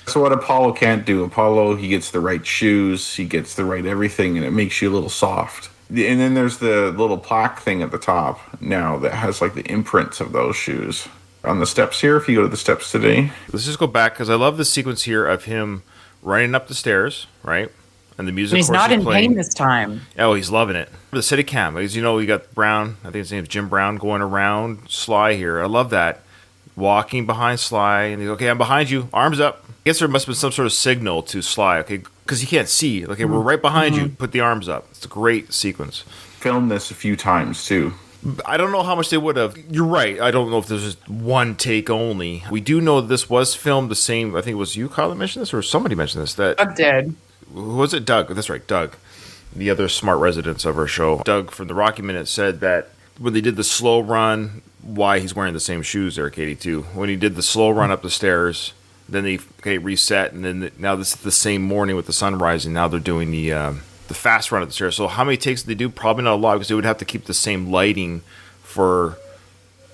So what Apollo can't do. Apollo, he gets the right shoes, he gets the right everything, and it makes you a little soft. And then there's the little plaque thing at the top now that has the imprints of those shoes on the steps here. If you go to the steps today,
let's just go back because I love the sequence here of him running up the stairs, right? And the music.
And he's
of course,
not
is
in
playing.
pain this time.
Oh, he's loving it. The Steadicam, as you know, you got Brown. I think his name is Jim Brown, going around Sly here. I love that. Walking behind Sly, and he's okay. I'm behind you. Arms up. I guess there must have been some sort of signal to Sly, okay, because he can't see. Okay, we're right behind you. Put the arms up. It's a great sequence.
filmed this a few times too.
I don't know how much they would have. You're right. I don't know if there's just one take only. We do know this was filmed the same. I think it was you, Kyle, that mentioned this, or somebody mentioned this. That
Doug did.
Who was it? Doug. That's right, Doug. The other smart residents of our show. Doug from the Rocky Minute said that when they did the slow run, why he's wearing the same shoes there, Katie, too. When he did the slow run up the stairs, then they reset, and then now this is the same morning with the sun rising. Now they're doing the fast run up the stairs. So how many takes did they do? Probably not a lot, because they would have to keep the same lighting for,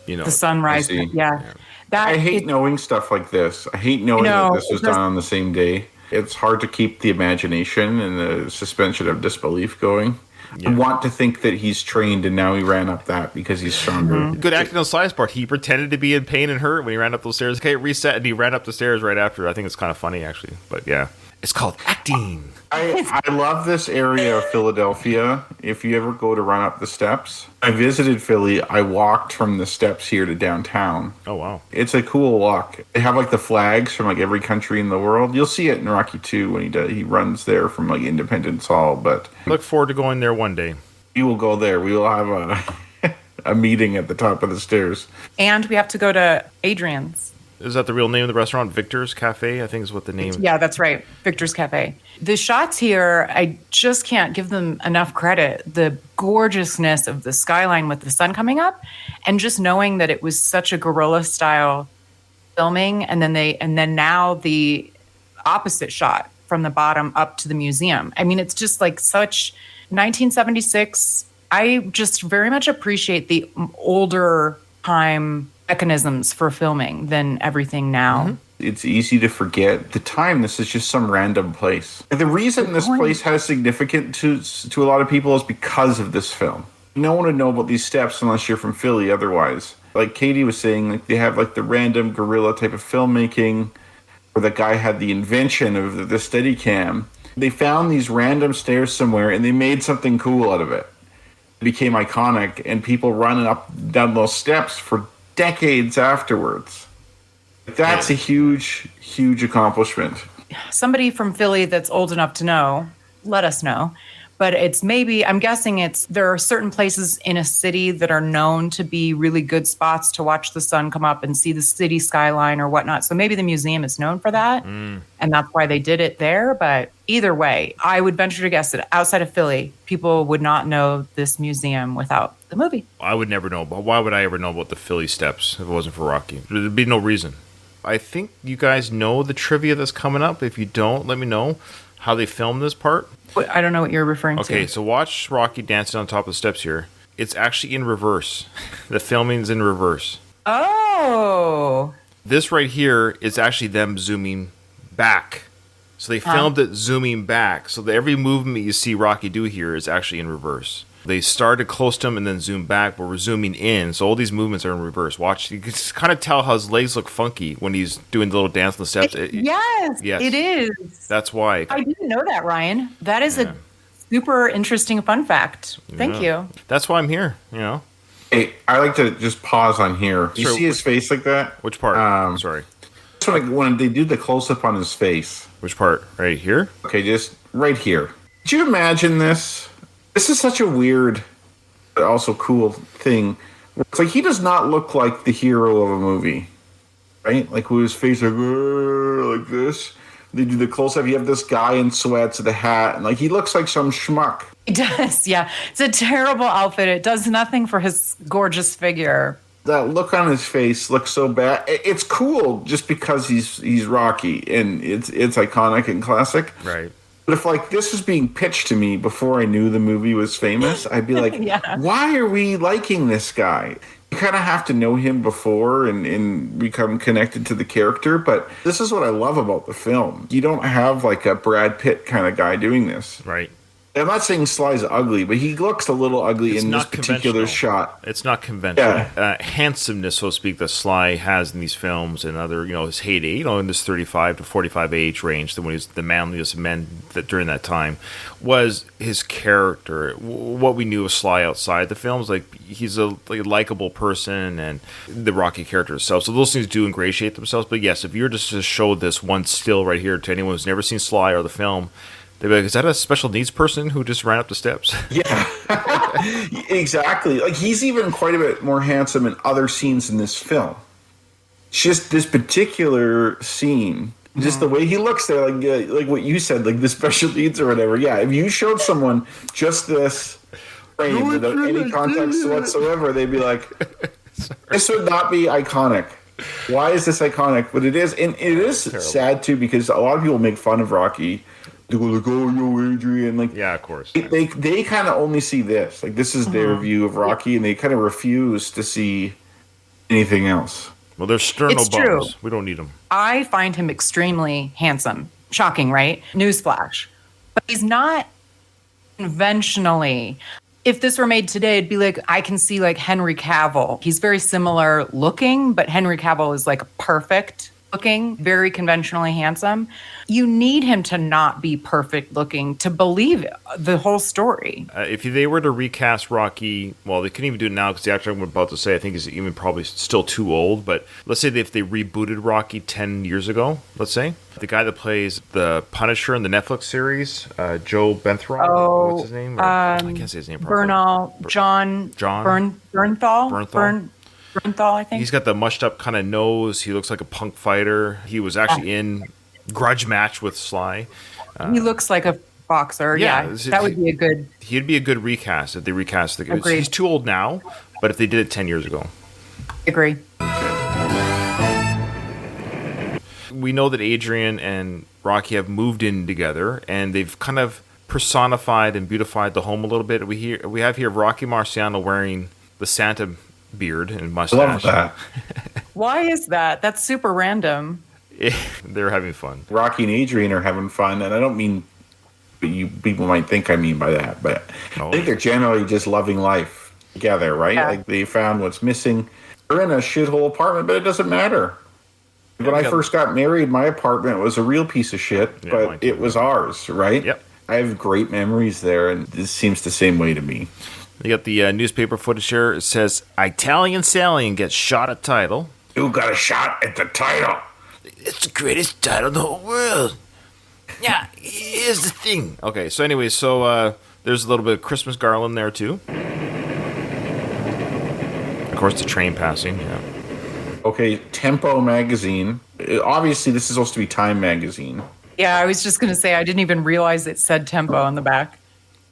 the sunrise. Yeah.
I hate knowing stuff like this. I hate knowing that this was done on the same day. It's hard to keep the imagination and the suspension of disbelief going. Yeah. I want to think that he's trained and now he ran up that because he's stronger.
Mm-hmm. Good acting on Sly's part. He pretended to be in pain and hurt when he ran up those stairs. Okay, reset, and he ran up the stairs right after. I think it's kind of funny, actually. But yeah, it's called acting.
I love this area of Philadelphia. If you ever go to run up the steps, I visited Philly. I walked from the steps here to downtown.
Oh, wow.
It's a cool walk. They have the flags from every country in the world. You'll see it in Rocky 2 when he runs there from Independence Hall. But
look forward to going there one day.
We will go there. We will have a meeting at the top of the stairs.
And we have to go to Adrian's.
Is that the real name of the restaurant? Victor's Cafe, I think is what the name is.
Yeah, that's right. Victor's Cafe. The shots here, I just can't give them enough credit. The gorgeousness of the skyline with the sun coming up, and just knowing that it was such a guerrilla style filming, and then now the opposite shot from the bottom up to the museum. I mean, it's just like such 1976. I just very much appreciate the older time mechanisms for filming than everything now.
It's easy to forget the time. This is just some random place. And the reason this place has significance to a lot of people is because of this film. No one would know about these steps unless you're from Philly otherwise. Like Katie was saying, like they have like the random guerrilla type of filmmaking where the guy had the invention of the Steadicam. They found these random stairs somewhere and they made something cool out of it. It became iconic, and people running up down those steps for decades afterwards. That's a huge, huge accomplishment.
Somebody from Philly that's old enough to know, let us know. But it's maybe, I'm guessing there are certain places in a city that are known to be really good spots to watch the sun come up and see the city skyline or whatnot. So maybe the museum is known for that. And that's why they did it there. But either way, I would venture to guess that outside of Philly, people would not know this museum without the movie.
I would never know. But why would I ever know about the Philly steps if it wasn't for Rocky? There'd be no reason. I think you guys know the trivia that's coming up. If you don't, let me know how they filmed this part.
I don't know what you're referring to.
Okay, so watch Rocky dancing on top of the steps here. It's actually in reverse. The filming's in reverse.
Oh.
This right here is actually them zooming back. So they filmed it zooming back. So every movement you see Rocky do here is actually in reverse. They started close to him and then zoomed back, but we're zooming in. So all these movements are in reverse. Watch. You can just kind of tell how his legs look funky when he's doing the little dance on the steps.
Yes, it is.
That's why.
I didn't know that, Ryan. That is a super interesting fun fact. Thank you.
That's why I'm here, you know.
Hey, I like to just pause on here. You see his face like that?
Which part? Sorry.
So like when they do the close-up on his face.
Which part? Right here?
Okay, just right here. Could you imagine this? This is such a weird, but also cool thing. It's like he does not look like the hero of a movie, right? Like with his face like this. They do the close-up. You have this guy in sweats with a hat, and like he looks like some schmuck.
He does, yeah. It's a terrible outfit. It does nothing for his gorgeous figure.
That look on his face looks so bad. It's cool just because he's Rocky and it's iconic and classic.
Right.
But if like this was being pitched to me before I knew the movie was famous, I'd be like, why are we liking this guy? You kind of have to know him before and become connected to the character. But this is what I love about the film. You don't have like a Brad Pitt kind of guy doing this.
Right.
I'm not saying Sly's ugly, but he looks a little ugly in this particular shot.
It's not conventional. Handsomeness, so to speak, that Sly has in these films and other, his heyday, in this 35 to 45 age range, when he was the manliest men that during that time, was his character. What we knew of Sly outside the films, like he's a likable person and the Rocky character itself. So those things do ingratiate themselves. But yes, if you were just to show this one still right here to anyone who's never seen Sly or the film, they'd be like, is that a special needs person who just ran up the steps?
Yeah, exactly. Like he's even quite a bit more handsome in other scenes in this film. Just this particular scene, just the way he looks there, like what you said, like the special needs or whatever. Yeah, if you showed someone just this frame without any context whatsoever, they'd be like, this would not be iconic. Why is this iconic? But it is, and it is sad too because a lot of people make fun of Rocky. They go like, "Oh, yo, Adrian!" Like,
yeah, of course.
They kind of only see this. Like, this is their view of Rocky, and they kind of refuse to see anything else.
Well, they're sterno
It's
bums.
true.
We don't need them.
I find him extremely handsome. Shocking, right? Newsflash. But he's not conventionally. If this were made today, it'd be like, I can see like Henry Cavill. He's very similar looking, but Henry Cavill is like perfect looking, very conventionally handsome. You need him to not be perfect looking to believe the whole story.
If they were to recast Rocky, well, they couldn't even do it now because the actor I'm about to say, I think, is even probably still too old. But let's say if they rebooted Rocky 10 years ago, let's say, the guy that plays the Punisher in the Netflix series, Joe Benthrow, what's his name? I can't say his name properly.
Bernthal, I think.
He's got the mushed up kind of nose. He looks like a punk fighter. He was actually in Grudge Match with Sly.
He looks like a boxer. Yeah, that would be a good.
He'd be a good recast if they recast the guy.
Agreed.
He's too old now, but if they did it 10 years ago.
Agree.
We know that Adrian and Rocky have moved in together, and they've kind of personified and beautified the home a little bit. We have here Rocky Marciano wearing the Santa beard and mustache.
Love that.
Why is that? That's super random.
They're having fun.
Rocky and Adrian are having fun, and I don't mean what you people might think I mean by that, but
Oh.
I think they're generally just loving life together, right?
Yeah.
Like they found what's missing. They're in a shithole apartment, but it doesn't matter. When I first got married, my apartment was a real piece of shit,
Yeah, mine
but
too.
it was ours, right?
Yep.
I have great memories there, and this seems the same way to me.
You got the newspaper footage here. It says Italian Stallion gets shot at title.
You got a shot at the title.
It's the greatest title in the whole world. Yeah, here's the thing. Okay, so anyway, there's a little bit of Christmas garland there too. Of course, the train passing. Yeah.
Okay, Tempo magazine. Obviously, this is supposed to be Time magazine.
Yeah, I was just going to say, I didn't even realize it said tempo on the back.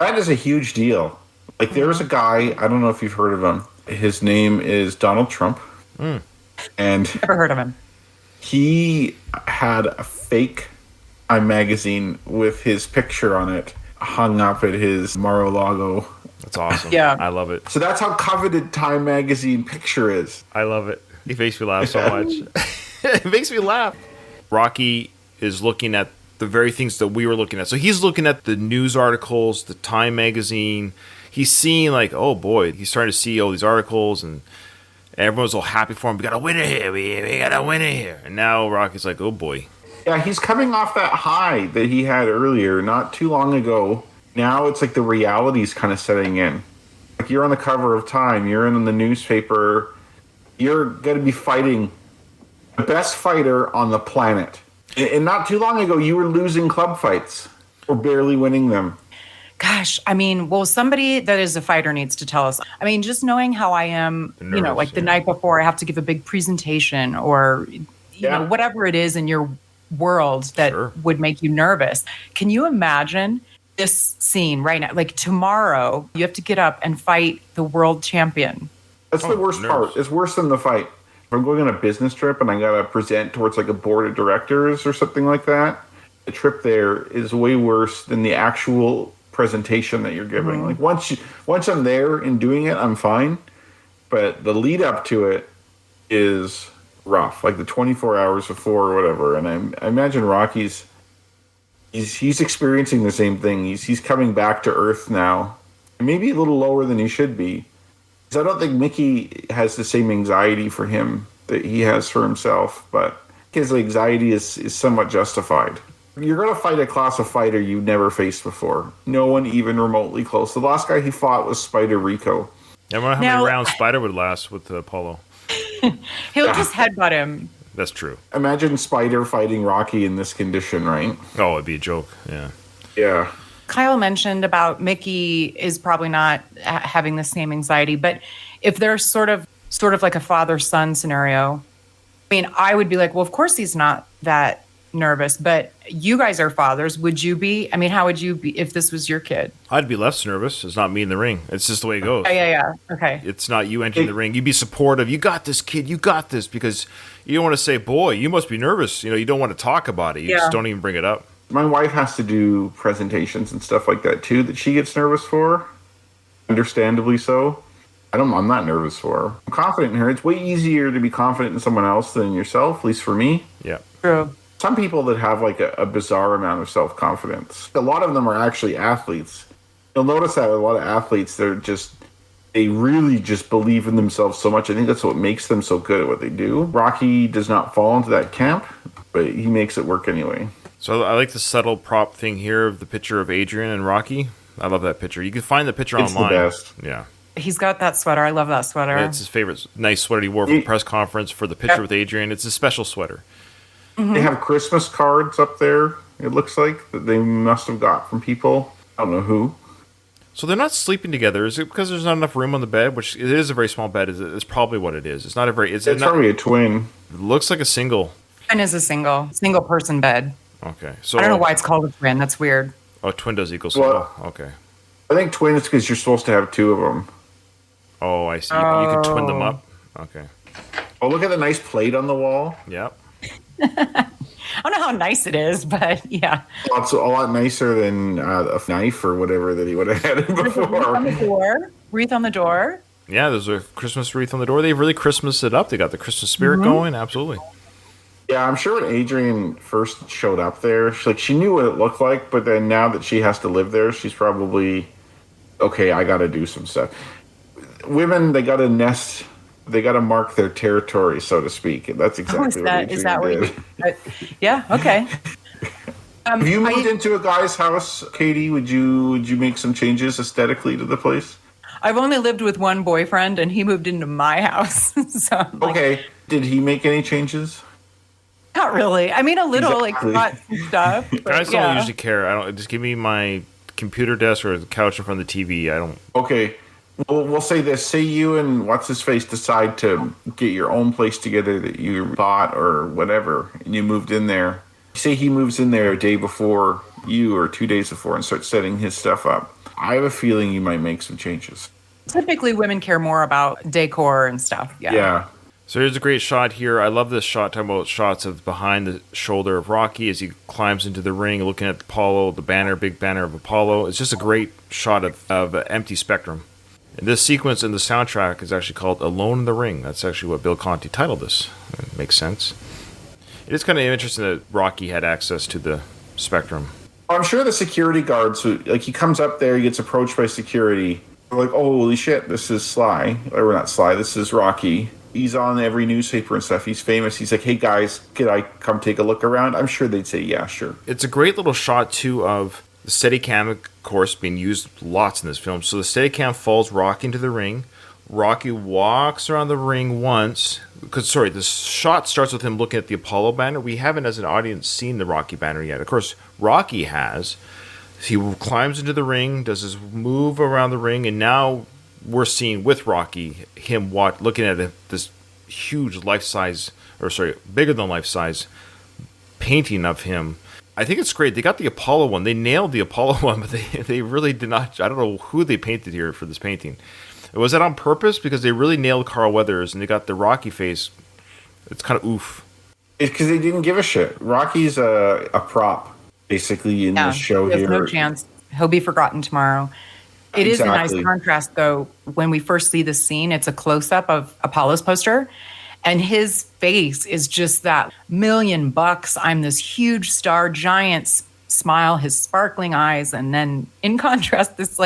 That is a huge deal. Like, there's a guy, I don't know if you've heard of him. His name is Donald Trump. And
Never heard of him.
he had a fake Time magazine with his picture on it hung up at his Mar-a-Lago.
That's awesome.
Yeah.
I love it.
So that's how coveted Time magazine picture is.
I love it. It makes me laugh so much. It makes me laugh. Rocky is looking at the very things that we were looking at. So he's looking at the news articles, the Time magazine. He's seeing like, oh boy, he's starting to see all these articles, and everyone's all happy for him. We got a winner here. We got a winner here. And now Rocky's like, oh boy.
Yeah, he's coming off that high that he had earlier, not too long ago. Now it's like the reality's kind of setting in. Like you're on the cover of Time, you're in the newspaper, you're going to be fighting the best fighter on the planet. And not too long ago, you were losing club fights or barely winning them.
Gosh, I mean, well, somebody that is a fighter needs to tell us. I mean, just knowing how I am,
Nervous,
like the
yeah.
night before I have to give a big presentation or, you know, whatever it is in your world that
Sure.
would make you nervous. Can you imagine this scene right now? Like tomorrow, you have to get up and fight the world champion.
That's the worst
nerves.
part. It's worse than the fight. If I'm going on a business trip and I got to present towards like a board of directors or something like that, the trip there is way worse than the actual presentation that you're giving. Like once I'm there and doing it, I'm fine. But the lead up to it is rough, like the 24 hours before or whatever. And I imagine Rocky's he's experiencing the same thing. He's coming back to earth now, maybe a little lower than he should be. Because I don't think Mickey has the same anxiety for him that he has for himself, but his anxiety is somewhat justified. You're going to fight a class of fighter you've never faced before. No one even remotely close. The last guy he fought was Spider Rico.
I wonder how
Now-
many rounds Spider would last with Apollo.
He'll just headbutt him.
That's true.
Imagine Spider fighting Rocky in this condition, right?
Oh, it'd be a joke. Yeah.
Yeah.
Kyle mentioned about Mickey is probably not having the same anxiety, but if there's sort of like a father-son scenario, I mean, I would be like, well, of course he's not that nervous, but you guys are fathers. Would you be? I mean, how would you be if this was your kid?
I'd be less nervous. It's not me in the ring. It's just the way it goes.
Yeah. Okay.
It's not you entering the ring. You'd be supportive. You got this, kid. You got this. Because you don't want to say, boy, you must be nervous. You know, you don't want to talk about it. You just don't even bring it up.
My wife has to do presentations and stuff like that too that she gets nervous for. Understandably so. I'm not nervous for her. I'm confident in her. It's way easier to be confident in someone else than yourself, at least for me.
Yeah.
True.
Some people that have like a bizarre amount of self-confidence. A lot of them are actually athletes. You'll notice that with a lot of athletes, they really just believe in themselves so much. I think that's what makes them so good at what they do. Rocky does not fall into that camp, but he makes it work anyway.
So I like the subtle prop thing here of the picture of Adrian and Rocky. I love that picture. You can find the picture
It's the
online.
best.
Yeah.
He's got that sweater. I love that sweater.
It's his favorite nice sweater he wore for the press conference for the picture with Adrian. It's a special sweater.
They have Christmas cards up there, it looks like, that they must have got from people. I don't know who.
So they're not sleeping together. Is it because there's not enough room on the bed? Which it is a very small bed. It's probably what it is. It's not a very. It's
It's
not,
probably a twin.
it looks like a single.
Twin is a single person bed.
Okay. So
I don't know why it's called a twin. That's weird.
Oh, twin does equal single.
Well-
Okay.
I think twin is because you're supposed to have two of them.
Oh, I see. You can twin them up. Okay.
Oh, look at the nice plate on the wall.
Yep.
I don't know how nice it is, but yeah.
Well, it's a lot nicer than a knife or whatever that he would have had
Wreath on
before.
the door. Wreath on the door.
Yeah, there's a Christmas wreath on the door. They've really Christmased it up. They got the Christmas spirit going. Absolutely.
Yeah, I'm sure when Adrian first showed up there, she knew what it looked like, but then now that she has to live there, she's probably, okay, I got to do some stuff. Women, they got to nest, they got to mark their territory, so to speak. And that's exactly what Adrian
Is that where
did.
yeah, okay.
If you moved into a guy's house, Katie, would you make some changes aesthetically to the place?
I've only lived with one boyfriend, and he moved into my house. So I'm like,
Okay. Did he make any changes?
not really. I mean, a little,
Exactly.
like, got some stuff. But
Guys
yeah.
don't usually care. I don't. Just give me my computer desk or the couch in front of the TV. I don't.
Okay. Well, we'll say this. Say you and what's-his-face decide to get your own place together that you bought or whatever, and you moved in there. Say he moves in there a day before you or 2 days before and starts setting his stuff up. I have a feeling you might make some changes.
Typically, women care more about decor and stuff. Yeah.
Yeah.
So here's a great shot here. I love this shot, talking about shots of behind the shoulder of Rocky as he climbs into the ring, looking at Apollo, the banner, big banner of Apollo. It's just a great shot of an empty Spectrum. And this sequence in the soundtrack is actually called Alone in the Ring. That's actually what Bill Conti titled this. It makes sense. It is kind of interesting that Rocky had access to the Spectrum.
I'm sure the security guards, he comes up there, he gets approached by security. They're like, oh, holy shit, this is Sly. Or not Sly, this is Rocky. He's on every newspaper and stuff. He's famous. He's like, hey, guys, could I come take a look around? I'm sure they'd say, yeah, sure.
It's a great little shot, too, of the Steadicam, of course, being used lots in this film. So the Steadicam follows Rocky into the ring. Rocky walks around the ring once. The shot starts with him looking at the Apollo banner. We haven't, as an audience, seen the Rocky banner yet. Of course, Rocky has. He climbs into the ring, does his move around the ring, and now we're seeing with Rocky him looking at this huge bigger than life-size painting of him. I think it's great. They got the Apollo one. They nailed the Apollo one, but they really did not. I don't know who they painted here for this painting. Was that on purpose? Because they really nailed Carl Weathers, and they got the Rocky face. It's kind of oof.
It's because they didn't give a shit. Rocky's a prop, basically, in this show
there's
here.
no chance. He'll be forgotten tomorrow. It is a nice
Exactly.
contrast, though, when we first see the scene. It's a close-up of Apollo's poster, and his face is just that $1,000,000. I'm this huge star, giant smile, his sparkling eyes, and then in contrast, this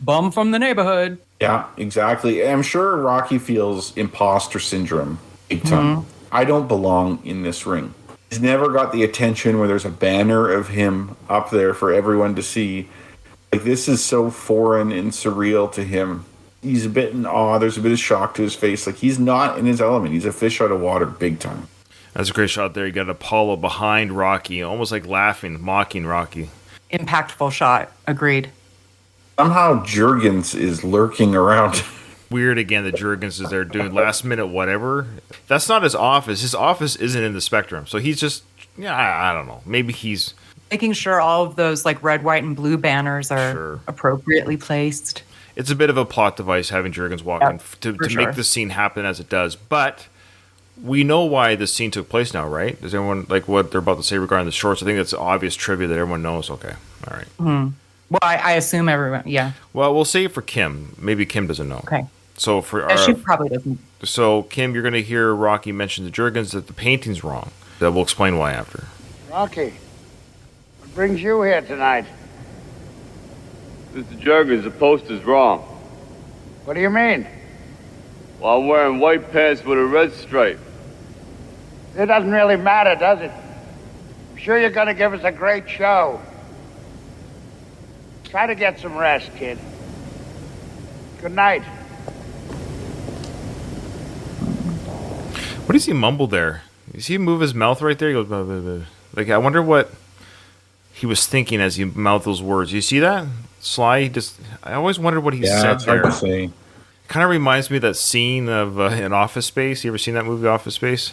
bum from the neighborhood.
Yeah, exactly. And I'm sure Rocky feels imposter syndrome big time. I don't belong in this ring. He's never got the attention where there's a banner of him up there for everyone to see. This is so foreign and surreal to him. He's a bit in awe. There's a bit of shock to his face. He's not in his element. He's a fish out of water big time.
That's a great shot there. You got Apollo behind Rocky, almost like laughing, mocking Rocky.
Impactful shot. Agreed.
Somehow Jurgens is lurking around.
Weird again that Jurgens is there doing last minute whatever. That's not his office. His office isn't in the Spectrum. So he's just, I don't know. Maybe he's
Making sure all of those red, white, and blue banners are appropriately placed.
It's a bit of a plot device having Jurgens walk in to
sure.
make the scene happen as it does. But we know why this scene took place now, right? Does everyone what they're about to say regarding the shorts? I think that's obvious trivia that everyone knows. Okay. All right.
Well, I assume everyone, yeah.
Well, we'll say it for Kim. Maybe Kim doesn't know.
Okay.
So for
She probably doesn't.
So Kim, you're going to hear Rocky mention to Jurgens that the painting's wrong. That we'll explain why after.
Rocky, what brings you here tonight?
Mr. Jurgens, the poster's wrong.
What do you mean?
Well, I'm wearing white pants with a red stripe.
It doesn't really matter, does it? I'm sure you're going to give us a great show. Try to get some rest, kid. Good night.
What does he mumble there? You see him move his mouth right there? He goes, blah, blah, blah. I wonder what he was thinking as he mouthed those words. You see that? Sly, I always wondered what he said
it's hard
there.
to say.
Kind of reminds me of that scene of in Office Space. You ever seen that movie, Office Space?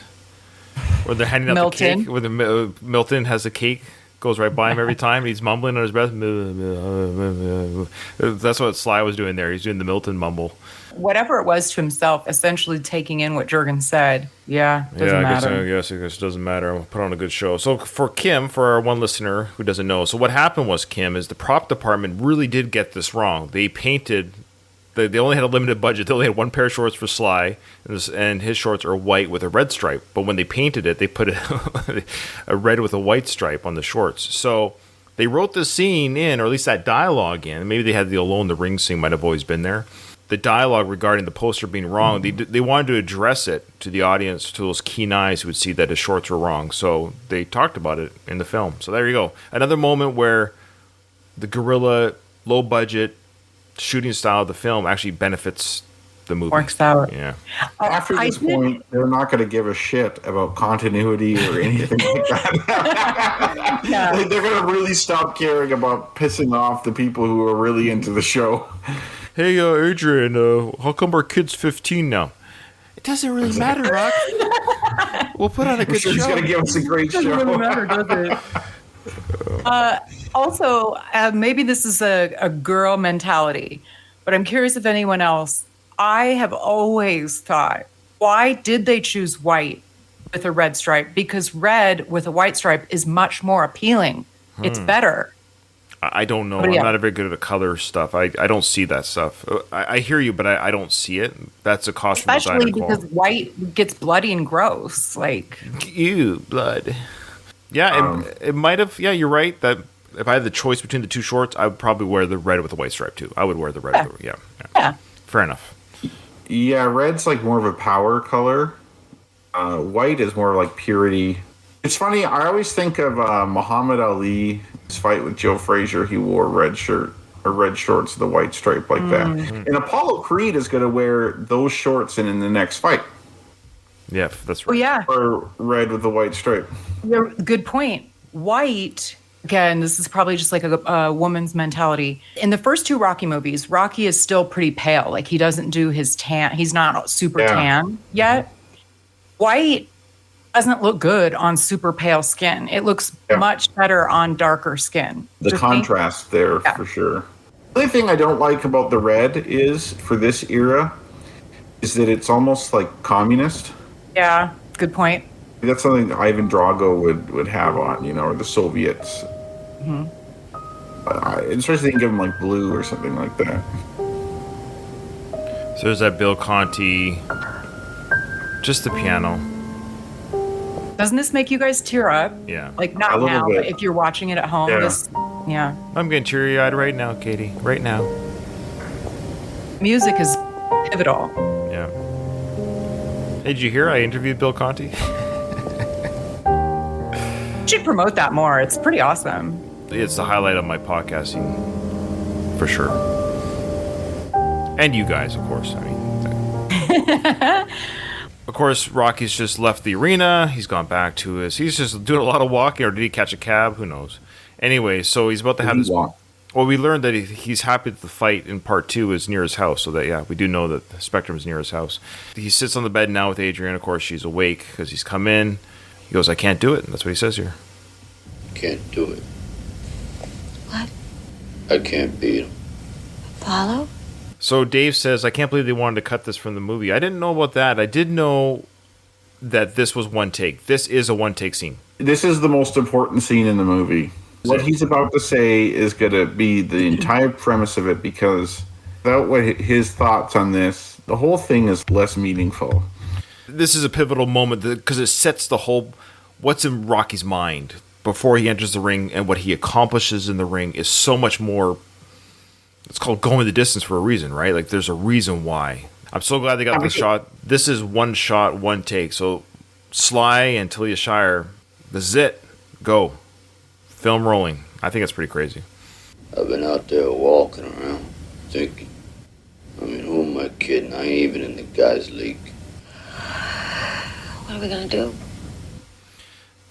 Where they're handing out
Milton.
the cake, where Milton has the cake, goes right by him every time. He's mumbling under his breath. That's what Sly was doing there. He's doing the Milton mumble.
Whatever it was to himself, essentially taking in what Jurgen said. Yeah, doesn't
Yeah,
matter.
I guess it doesn't matter. I'll put on a good show. So for Kim, for our one listener who doesn't know, so what happened was, Kim, is the prop department really did get this wrong. They painted, they only had a limited budget. They only had one pair of shorts for Sly, and his shorts are white with a red stripe. But when they painted it, they put a red with a white stripe on the shorts. So they wrote this scene in, or at least that dialogue in. Maybe they had the Alone in the Ring scene might have always been there. The dialogue regarding the poster being wrong, they wanted to address it to the audience, to those keen eyes who would see that his shorts were wrong. So they talked about it in the film. So there you go. Another moment where the guerrilla, low budget shooting style of the film actually benefits the movie.
Works out.
Yeah.
After this point, they're not going to give a shit about continuity or anything like that.
Yeah.
Like, they're going to really stop caring about pissing off the people who are really into the show.
Hey, Adrian, how come our kid's 15 now? It doesn't really matter, Rock. We'll put on a
I'm
good
sure he's
show.
going to give us a great show.
Doesn't really matter, does it? Also, maybe this is a girl mentality, but I'm curious if anyone else. I have always thought, why did they choose white with a red stripe? Because red with a white stripe is much more appealing. It's better.
I don't know.
But yeah.
I'm not very good at the color stuff. I don't see that stuff. I hear you, but I don't see it. That's a costume
Especially
designer
because white gets bloody and gross. Like,
ew, blood. Yeah, it might have. Yeah, you're right. That if I had the choice between the two shorts, I would probably wear the red with the white stripe too. I would wear the red.
yeah.
Fair enough.
Yeah, red's like more of a power color. White is more like purity. It's funny. I always think of Muhammad Ali's fight with Joe Frazier. He wore a red shirt or red shorts with a white stripe like that. And Apollo Creed is going to wear those shorts in the next fight.
Yeah, that's
Oh
right.
yeah.
Or red with the white stripe.
Good point. White, again, this is probably just like a woman's mentality. In the first two Rocky movies, Rocky is still pretty pale. Like, he doesn't do his tan. He's not super tan yet. White doesn't look good on super pale skin. It looks much better on darker skin.
The
Just
contrast there for sure. The only thing I don't like about the red is, for this era, is that it's almost like communist.
Yeah, good point.
That's something that Ivan Drago would have on, or the Soviets. Especially give them like blue or something like that.
So there's that Bill Conti, just the piano.
Doesn't this make you guys tear up?
Yeah.
Like,
A
not
little
now,
bit.
but if you're watching it at home.
Yeah.
I'm getting teary-eyed right now, Katie. Right now.
Music is pivotal.
Yeah. Hey, did you hear I interviewed Bill Conti?
You should promote that more. It's pretty awesome.
It's the highlight of my podcasting, for sure. And you guys, of course. I mean, of course, Rocky's just left the arena. He's gone back to he's just doing a lot of walking, or did he catch a cab? Who knows? Anyway, so he's about to have this. Well, we learned that he's happy that the fight in part 2 is near his house. So that, yeah, we do know that Spectrum is near his house. He sits on the bed now with Adrian. Of course, she's awake because he's come in. He goes, I can't do it. And that's what he says here.
Can't do it.
What?
I can't beat him.
Apollo?
So Dave says, I can't believe they wanted to cut this from the movie. I didn't know about that. I did know that this was one take. This is a one-take scene.
This is the most important scene in the movie. What he's about to say is going to be the entire premise of it, because without his thoughts on this, the whole thing is less meaningful.
This is a pivotal moment because it sets the whole, what's in Rocky's mind before he enters the ring and what he accomplishes in the ring is so much more. It's called going the distance for a reason, right? Like, there's a reason why. I'm so glad they got this shot. This is one shot, one take. So Sly and Talia Shire, this is it. Go. Film rolling. I think it's pretty crazy.
I've been out there walking around, thinking. I mean, who am I kidding? I ain't even in the guys' league.
What are we gonna do?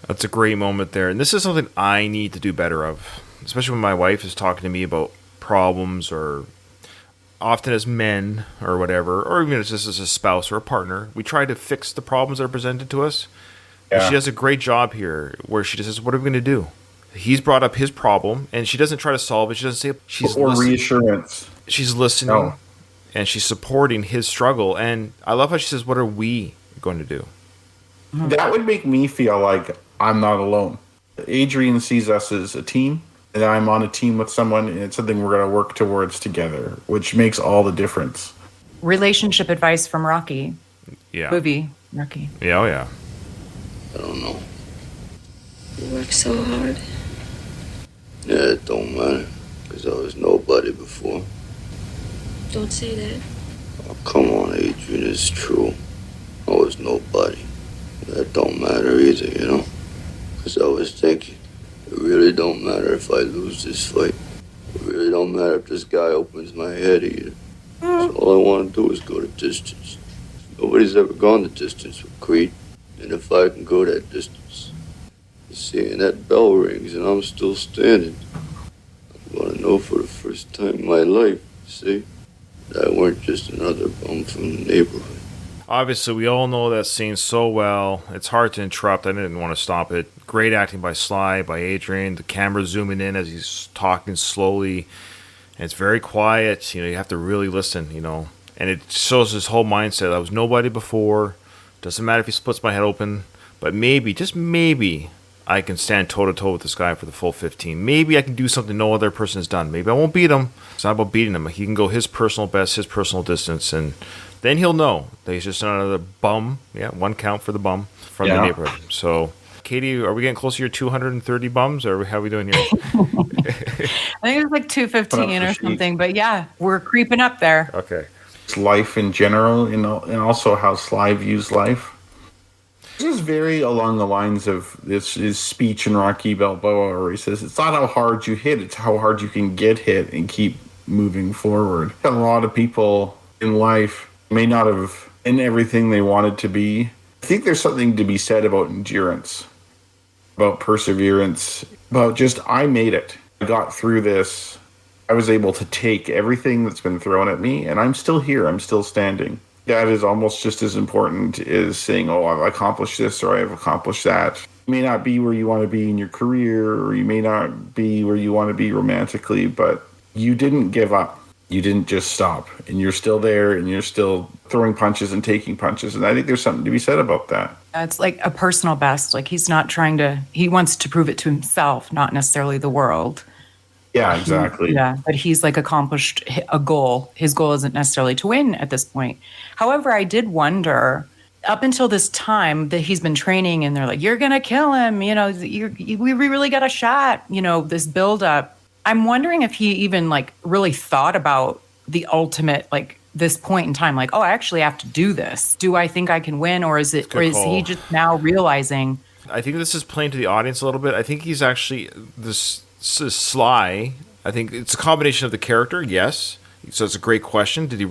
That's a great moment there. And this is something I need to do better of, especially when my wife is talking to me about problems, or often as men or whatever, or even just as a spouse or a partner, we try to fix the problems that are presented to us. And she does a great job here where she just says, what are we going to do? He's brought up his problem, and she doesn't try to solve it. She doesn't say she's
or
listening.
reassurance.
She's listening.
No.
and she's supporting his struggle. And I love how she says, "What are we going to do?"
That would make me feel like I'm not alone. Adrian sees us as a team, and I'm on a team with someone, and it's something we're going to work towards together, which makes all the difference.
Relationship advice from Rocky.
Yeah.
Movie, Rocky.
Yeah, oh yeah.
I don't know.
You work so hard.
Yeah, it don't matter. Because I was nobody before.
Don't say that.
Oh, come on, Adrian, it's true. I was nobody. That don't matter either, you know? Because I was thinking, it really don't matter if I lose this fight. It really don't matter if this guy opens my head either. So all I want to do is go the distance. Nobody's ever gone the distance with Creed. And if I can go that distance, you see, and that bell rings and I'm still standing, I'm going to know for the first time in my life, see, that I weren't just another bum from the neighborhood.
Obviously, we all know that scene so well. It's hard to interrupt. I didn't want to stop it. Great acting by Sly, by Adrian. The camera zooming in as he's talking slowly. And it's very quiet. You know, you have to really listen, you know. And it shows his whole mindset. I was nobody before. Doesn't matter if he splits my head open. But maybe, just maybe, I can stand toe-to-toe with this guy for the full 15. Maybe I can do something no other person has done. Maybe I won't beat him. It's not about beating him. He can go his personal best, his personal distance, and then he'll know that he's just another bum. Yeah, one count for the bum from the neighborhood. So, Katie, are we getting close to your 230 bums, or how are we doing here?
I think it's like 215 or something, but yeah, we're creeping up there.
Okay.
It's life in general, you know, and also how Sly views life. This is very along the lines of his speech in Rocky Balboa, where he says, it's not how hard you hit, it's how hard you can get hit and keep moving forward. A lot of people in life may not have been everything they wanted to be. I think there's something to be said about endurance, about perseverance, about just, I made it. I got through this. I was able to take everything that's been thrown at me, and I'm still here. I'm still standing. That is almost just as important as saying, oh, I've accomplished this or I've accomplished that. You may not be where you want to be in your career, or you may not be where you want to be romantically, but you didn't give up. You didn't just stop, and you're still there, and you're still throwing punches and taking punches. And I think there's something to be said about that.
It's like a personal best. Like he's not trying to, he wants to prove it to himself, not necessarily the world.
Yeah, exactly.
Yeah, but he's like accomplished a goal. His goal isn't necessarily to win at this point. However, I did wonder, up until this time that he's been training and they're like, you're going to kill him. You know, we really got a shot, you know, this build up. I'm wondering if he even like really thought about the ultimate, like this point in time, like, oh, I actually have to do this. Do I think I can win? Or is he just now realizing?
I think this is playing to the audience a little bit. I think he's actually this is Sly. I think it's a combination of the character. Yes. So it's a great question. Did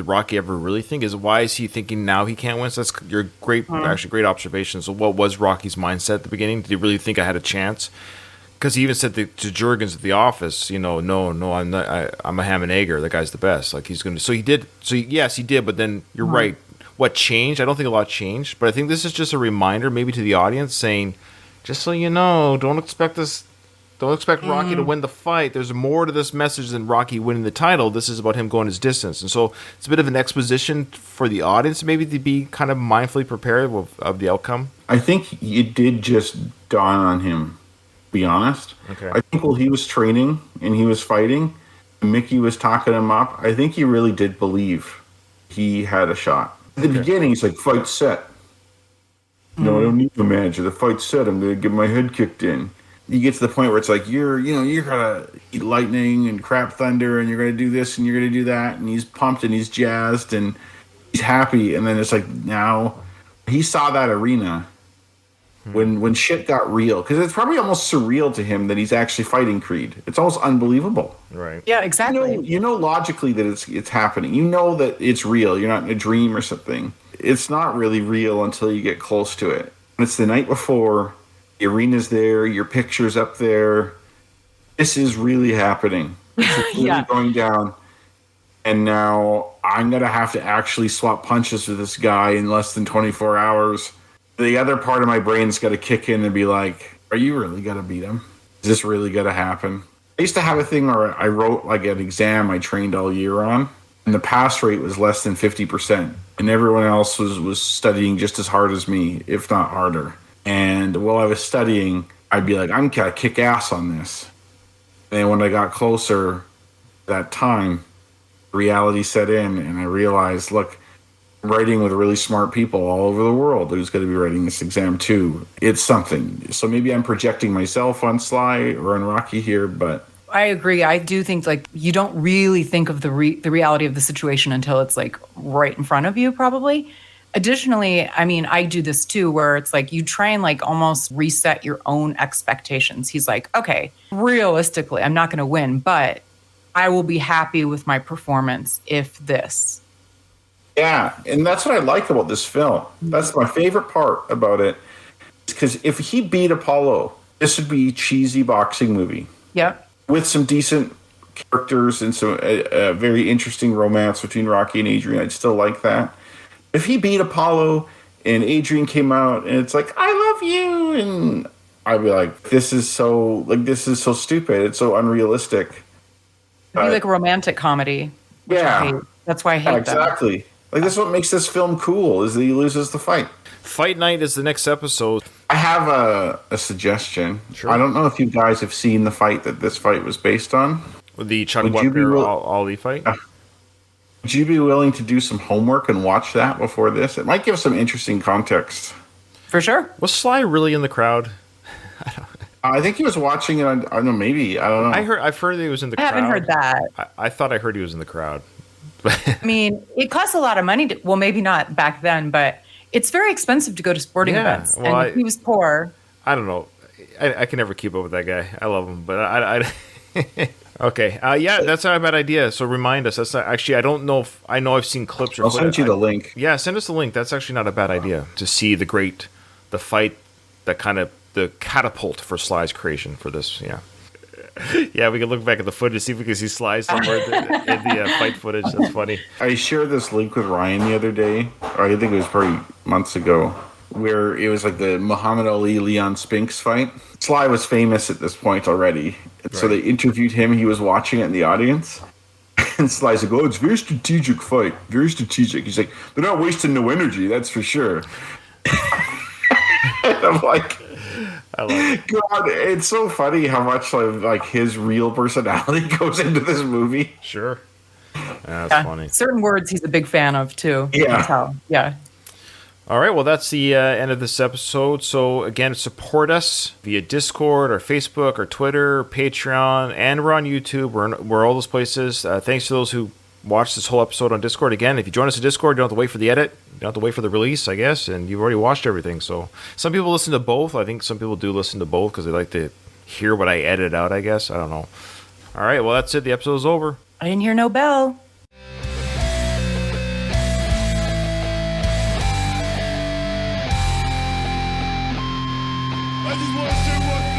Rocky ever really think? Why is he thinking now he can't win? So that's your great observation. So what was Rocky's mindset at the beginning? Did he really think I had a chance? Because he even said to Jurgens at the office, you know, no, I'm not. I'm a ham and egger. That guy's the best. Like he's going to. So he did. So yes, he did. But then you're right. What changed? I don't think a lot changed. But I think this is just a reminder, maybe to the audience, saying, just so you know, don't expect Rocky to win the fight. There's more to this message than Rocky winning the title. This is about him going his distance. And so it's a bit of an exposition for the audience, maybe to be kind of mindfully prepared of the outcome.
I think it did just dawn on him. Be honest.
Okay.
I think while he was training and he was fighting, Mickey was talking him up. I think he really did believe he had a shot. At the beginning, he's like, fight set. No, I don't need a manager. The fight's set. I'm going to get my head kicked in. You get to the point where it's like, you're going to eat lightning and crap thunder, and you're going to do this and you're going to do that. And he's pumped and he's jazzed and he's happy. And then it's like, now he saw that arena when shit got real, because it's probably almost surreal to him that he's actually fighting Creed. It's almost unbelievable.
Right.
Yeah, exactly.
You know logically that it's happening. You know that it's real. You're not in a dream or something. It's not really real until you get close to it. And it's the night before. The arena's there. Your picture's up there. This is really happening. It's really going down. And now I'm going to have to actually swap punches with this guy in less than 24 hours. The other part of my brain's got to kick in and be like, are you really going to beat him? Is this really going to happen? I used to have a thing where I wrote like an exam I trained all year on. and the pass rate was less than 50%, and everyone else was studying just as hard as me, if not harder. And while I was studying, I'd be like, I'm gonna kick ass on this. And when I got closer that time, reality set in, and I realized, look, I'm writing with really smart people all over the world who's going to be writing this exam too. It's something. So maybe I'm projecting myself on Sly or on Rocky here, but
I agree. I do think like you don't really think of the reality of the situation until it's like right in front of you, probably. Additionally, I mean, I do this too, where it's like you try and like almost reset your own expectations. He's like, okay, realistically, I'm not going to win, but I will be happy with my performance if this.
yeah, and that's what I like about this film. That's my favorite part about it. Because if he beat Apollo, this would be a cheesy boxing movie.
Yep.
With some decent characters and some a very interesting romance between Rocky and Adrian. I'd still like that. If he beat Apollo and Adrian came out and it's like, I love you, and I'd be like, this is so stupid. It's so unrealistic.
It'd be like a romantic comedy. Which
Yeah.
I hate. That's why I hate that.
Exactly. Like, this is what makes this film cool, is that he loses the fight.
Fight Night is the next episode.
I have a suggestion.
Sure.
I don't know if you guys have seen the fight that this fight was based on.
The Chuck
Would you be
Wepner
will-
Ali fight.
Would you be willing to do some homework and watch that before this? It might give some interesting context.
For sure.
Was Sly really in the crowd?
I think he was watching it on, I don't know, maybe. I don't know.
I've heard he was in the
I
crowd.
haven't heard that.
I thought I heard he was in the crowd.
I mean, it costs a lot of money. Well, maybe not back then, but it's very expensive to go to sporting
Yeah,
events.
well,
And he was poor.
I don't know. I can never keep up with that guy. I love him, but I okay. Yeah, that's not a bad idea. So remind us. That's not, actually, I don't know if I know I've seen clips or
I'll send you the link.
Yeah, send us the link. That's actually not a bad idea to see the fight that kind of the catapult for Sly's creation for this. Yeah. Yeah, we can look back at the footage, see if we can see Sly somewhere in the fight footage. That's funny.
I shared this link with Ryan the other day, or I think it was probably months ago, where it was like the Muhammad Ali Leon Spinks fight. Sly was famous at this point already, and so they interviewed him. He was watching it in the audience, and Sly's like, "Oh, it's a very strategic fight, very strategic." He's like, "They're not wasting no energy, that's for sure." And I'm like,
I love it.
God, it's so funny how much like his real personality goes into this movie.
Sure. That's
Yeah.
funny.
Certain words he's a big fan of, too. You
Yeah.
can tell. Yeah.
All right, well, that's the end of this episode. So, again, support us via Discord or Facebook or Twitter, or Patreon, and we're on YouTube. We're all those places. Thanks to those who watched this whole episode on Discord. Again, if you join us in Discord, you don't have to wait for the edit. You don't have to wait for the release, I guess, and you've already watched everything. So, some people listen to both. I think some people do listen to both because they like to hear what I edit out, I guess. I don't know. All right, well, that's it. The episode's over.
I didn't hear no bell.
I just want to say one